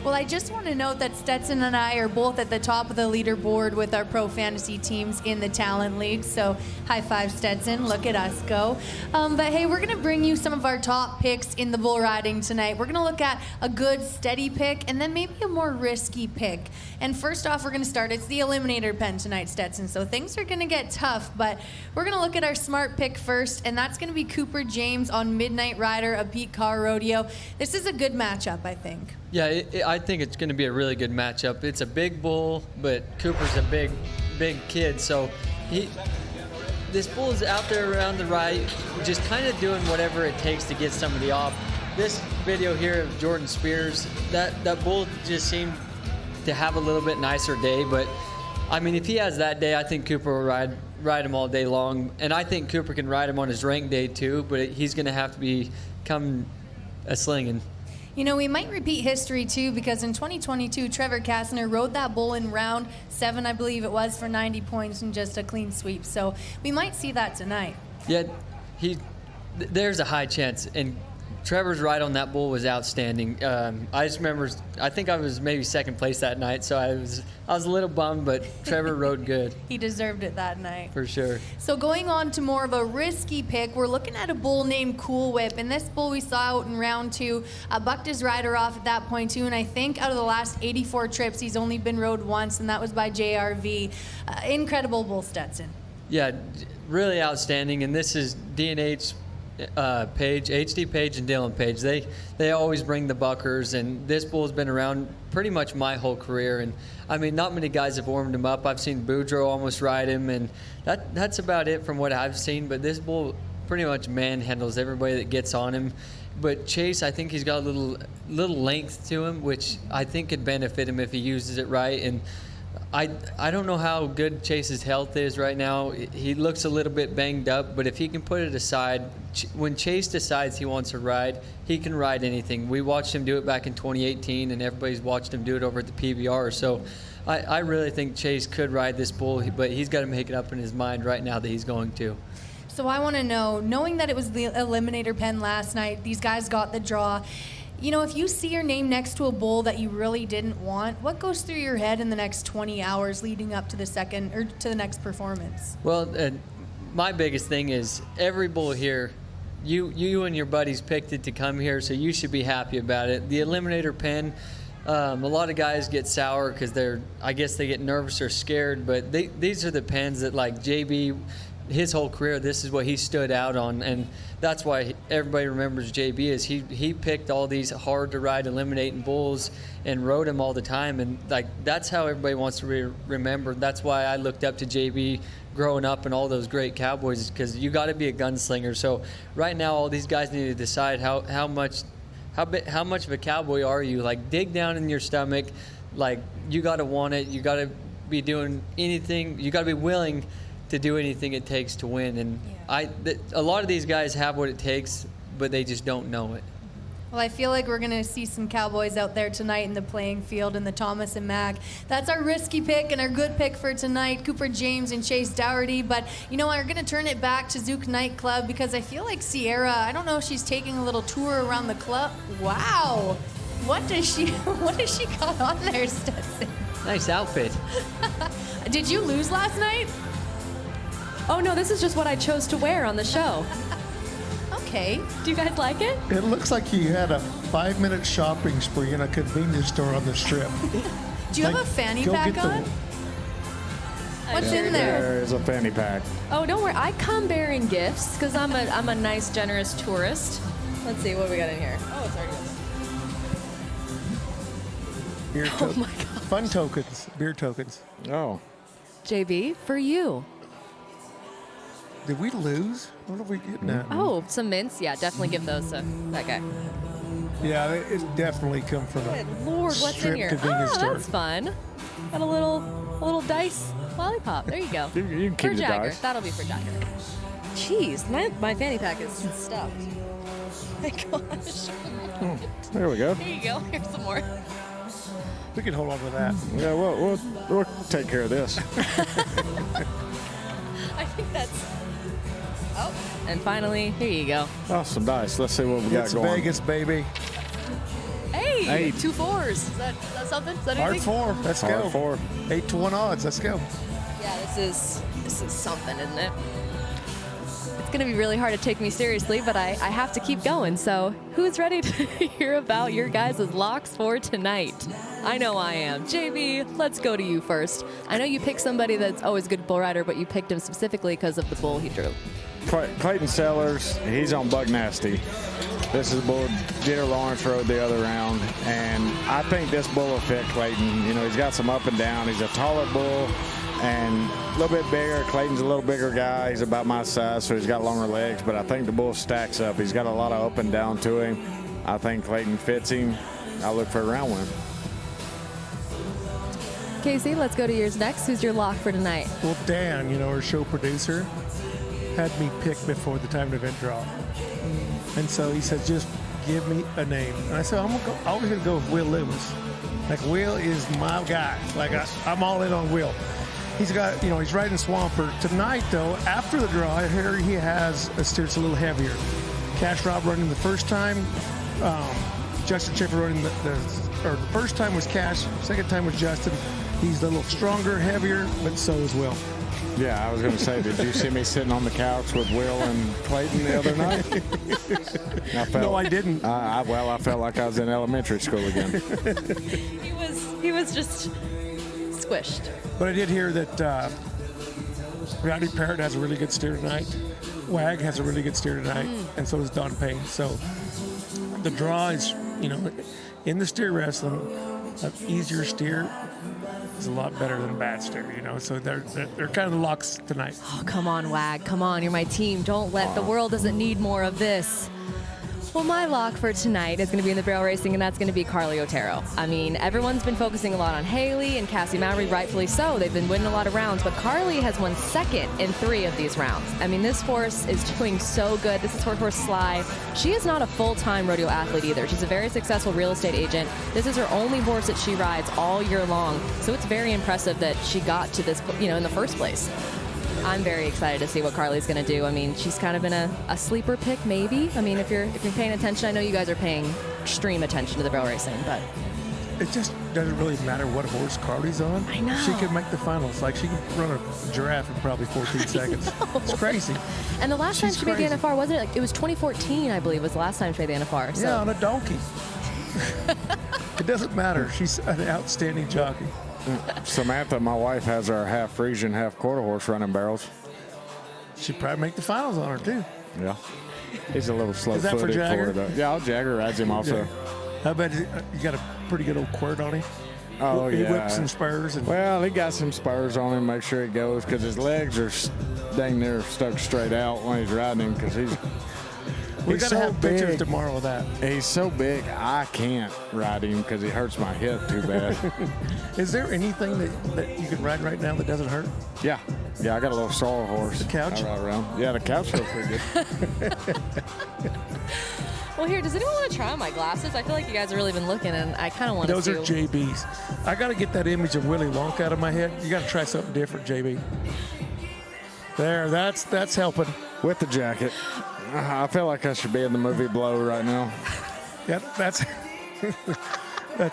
Well, I just want to note that Stetson and I are both at the top of the leaderboard with our pro fantasy teams in the Talent League. So high five, Stetson. Look at us go. But hey, we're going to bring you some of our top picks in the bull riding tonight. We're going to look at a good steady pick and then maybe a more risky pick. And first off, we're going to start. It's the Eliminator pen tonight, Stetson. So things are going to get tough, but we're going to look at our smart pick first, and that's going to be Cooper James on Midnight Rider of Pete Carr Rodeo. This is a good matchup, I think. Yeah, I think it's going to be a really good matchup. It's a big bull, but Cooper's a big kid, so this bull is out there around the right, just kind of doing whatever it takes to get somebody off. This video here of Jordan Spears, that bull just seemed to have a little bit nicer day, but I mean, if he has that day, I think Cooper will ride him all day long, and I think Cooper can ride him on his ranked day too, but he's going to have to become a slinging. You know, we might repeat history too, because in 2022, Trevor Kastner rode that bull in round 7, I believe it was, for 90 points and just a clean sweep. So we might see that tonight. Yeah, there's a high chance, and Trevor's ride on that bull was outstanding. I just remember, I think I was maybe second place that night, so I was a little bummed, but Trevor rode good. He deserved it that night. For sure. So going on to more of a risky pick, we're looking at a bull named Cool Whip, and this bull we saw out in round 2 bucked his rider off at that point too, and I think out of the last 84 trips, he's only been rode once, and that was by JRV. Incredible bull, Stetson. Yeah, really outstanding, and this is D&H Page, HD Page and Dylan Page. They always bring the buckers, and this bull's been around pretty much my whole career, and I mean, not many guys have warmed him up. I've seen Boudreaux almost ride him, and that's about it from what I've seen, but this bull pretty much manhandles everybody that gets on him. But Chase, I think he's got a little length to him, which I think could benefit him if he uses it right, and I don't know how good Chase's health is right now. He looks a little bit banged up, but if he can put it aside, when Chase decides he wants to ride, he can ride anything. We watched him do it back in 2018, and everybody's watched him do it over at the PBR. So I really think Chase could ride this bull, but he's got to make it up in his mind right now that he's going to. So I want to know, knowing that it was the Eliminator pen last night, these guys got the draw. You know, if you see your name next to a bull that you really didn't want, what goes through your head in the next 20 hours leading up to the next performance? Well, my biggest thing is every bull here, you and your buddies picked it to come here, so you should be happy about it. The Eliminator pen, a lot of guys get sour because I guess they get nervous or scared, but these are the pens that, like JB, his whole career, this is what he stood out on, and that's why everybody remembers JB is he picked all these hard to ride eliminating bulls and rode them all the time, and like that's how everybody wants to remember. That's why I looked up to JB growing up and all those great cowboys, because you got to be a gunslinger. So right now all these guys need to decide how much of a cowboy are you. Like, dig down in your stomach, like you got to want it, you got to be doing anything, you got to be willing to do anything it takes to win. And a lot of these guys have what it takes, but they just don't know it. Well, I feel like we're going to see some Cowboys out there tonight in the playing field in the Thomas and Mack. That's our risky pick and our good pick for tonight, Cooper James and Chase Dougherty. But, you know, we're going to turn it back to Zook Nightclub because I feel like Sierra, I don't know if she's taking a little tour around the club. Wow. What does she got on there, Stetson? Nice outfit. Did you lose last night? Oh, no, this is just what I chose to wear on the show. Okay. Do you guys like it? It looks like you had a 5-minute shopping spree in a convenience store on the strip. Do you have a fanny pack on? What's in there? There is a fanny pack. Oh, don't worry. I come bearing gifts because I'm a nice, generous tourist. Let's see what we got in here. Oh, it's already good. Oh, my God. Fun tokens. Beer tokens. Oh. JB, for you. Did we lose? What are we getting at? Oh, some mints. Yeah, definitely give those to that guy. Yeah, it definitely come from Good Lord, what's in here? convenience store. That's fun. Got a little dice lollipop. There you go. You can keep for the Jagger. dice. That'll be for Jagger. Jeez, my fanny pack is stuffed. My gosh. There we go. There you go. Here's some more. We can hold on to that. Yeah, we'll take care of this. I think that's... Oh, and finally, here you go. Oh, some dice. Let's see what we got It's going. Vegas, baby. Hey, 2 4s. Is that something? Is that Hard anything? 4. Let's Hard go. 4. 8-1 odds. Let's go. Yeah, this is something, isn't it? It's going to be really hard to take me seriously, but I have to keep going. So who's ready to hear about your guys' locks for tonight? I know I am. JB, let's go to you first. I know you picked somebody that's always a good bull rider, but you picked him specifically because of the bull he drew. Clayton Sellers, he's on Bug Nasty. This is a bull Jeter Lawrence rode the other round, and I think this bull will fit Clayton. You know, he's got some up and down. He's a taller bull. and a little bit bigger. Clayton's a little bigger guy. He's about my size, so he's got longer legs, but I think the bull stacks up. He's got a lot of up and down to him. I think Clayton fits him. I'll look for a round win. Kaycee, let's go to yours next. Who's your lock for tonight? Well, Dan, our show producer, had me pick before the time of event draw. And so he said, just give me a name. And I said, I'm always going to go with Will Lewis. Like, Will is my guy. Like, I'm all in on Will. He's got, he's riding Swampert. Tonight, though, after the draw, I hear he has a steer that's a little heavier. Cash Rob running the first time. Justin Chipper running the first time was Cash, second time was Justin. He's a little stronger, heavier, but so is Will. Yeah, I was going to say, did you see me sitting on the couch with Will and Clayton the other night? No, I didn't. I felt like I was in elementary school again. He was just squished. But I did hear that Rowdy Parrott has a really good steer tonight. Wag has a really good steer tonight, and so does Don Payne. So the draw is, in the steer wrestling, an easier steer is a lot better than a bad steer, So they're kind of the locks tonight. Oh, come on, Wag. Come on. You're my team. Don't let the world doesn't need more of this. Well, my lock for tonight is going to be in the barrel racing, and that's going to be Carly Otero. I mean, everyone's been focusing a lot on Haley and Cassie Mowry, rightfully so. They've been winning a lot of rounds, but Carly has won second in 3 of these rounds. I mean, this horse is doing so good. This is her horse Sly. She is not a full-time rodeo athlete either. She's a very successful real estate agent. This is her only horse that she rides all year long, so it's very impressive that she got to this, in the first place. I'm very excited to see what Carly's going to do. I mean, she's kind of been a sleeper pick, maybe. I mean, if you're paying attention, I know you guys are paying extreme attention to the barrel racing, but it just doesn't really matter what horse Carly's on. I know. She could make the finals. Like, she could run a giraffe in probably 14 seconds. It's crazy. And the last time she made the NFR, wasn't it? Like, it was 2014, I believe, was the last time she made the NFR. So. Yeah, on a donkey. It doesn't matter. She's an outstanding jockey. Samantha, my wife, has our half Frisian, half quarter horse running barrels. She'd probably make the finals on her, too. Yeah. He's a little slow-footed. Is that for Jagger? Yeah, Jagger rides him also. Yeah. I bet you got a pretty good old quirt on him. Oh, he yeah. whips some spurs. Well, he got some spurs on him, make sure he goes, because his legs are dang near stuck straight out when he's riding him, because he's We're going to have pictures big. tomorrow of that. He's so big, I can't ride him because he hurts my hip too bad. Is there anything that you can ride right now that doesn't hurt? Yeah, I got a little sorrel horse. The couch? I ride around. Yeah, the couch feels pretty good. Well, here, does anyone want to try on my glasses? I feel like you guys have really been looking, and I kind of want to Those are JB's. I got to get that image of Willy Wonka out of my head. You got to try something different, JB. There, that's helping. With the jacket. I feel like I should be in the movie Blow right now. Yeah, that's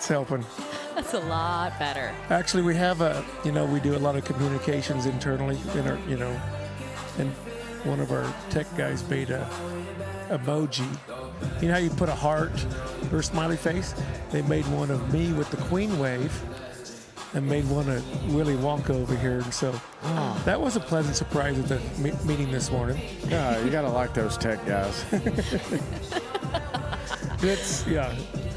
helping. That's a lot better. Actually, we have we do a lot of communications internally in our, and one of our tech guys made a emoji. You know how you put a heart or a smiley face? They made one of me with the Queen wave and made one of Willy Wonka over here. And so that was a pleasant surprise at the meeting this morning. Yeah, you got to like those tech guys.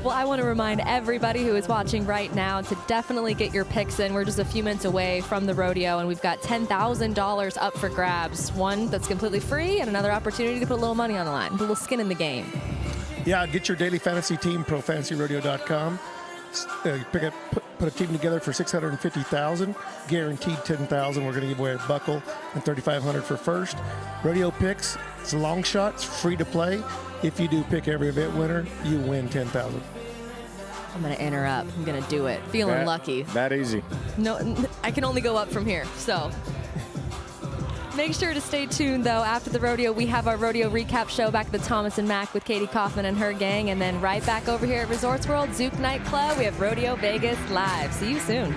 Well, I want to remind everybody who is watching right now to definitely get your picks in. We're just a few minutes away from the rodeo, and we've got $10,000 up for grabs. One that's completely free and another opportunity to put a little money on the line, a little skin in the game. Yeah, get your daily fantasy team, profantasyrodeo.com. Put a team together for $650,000, guaranteed $10,000. We're going to give away a buckle and $3,500 for first. Rodeo picks, it's a long shot, it's free to play. If you do pick every event winner, you win $10,000. I'm going to enter up. I'm going to do it. Feeling lucky. That easy. No, I can only go up from here. So make sure to stay tuned, though. After the rodeo, we have our rodeo recap show back at the Thomas and Mack with Kadee Coffman and her gang. And then right back over here at Resorts World, Zouk Nightclub, we have Rodeo Vegas live. See you soon.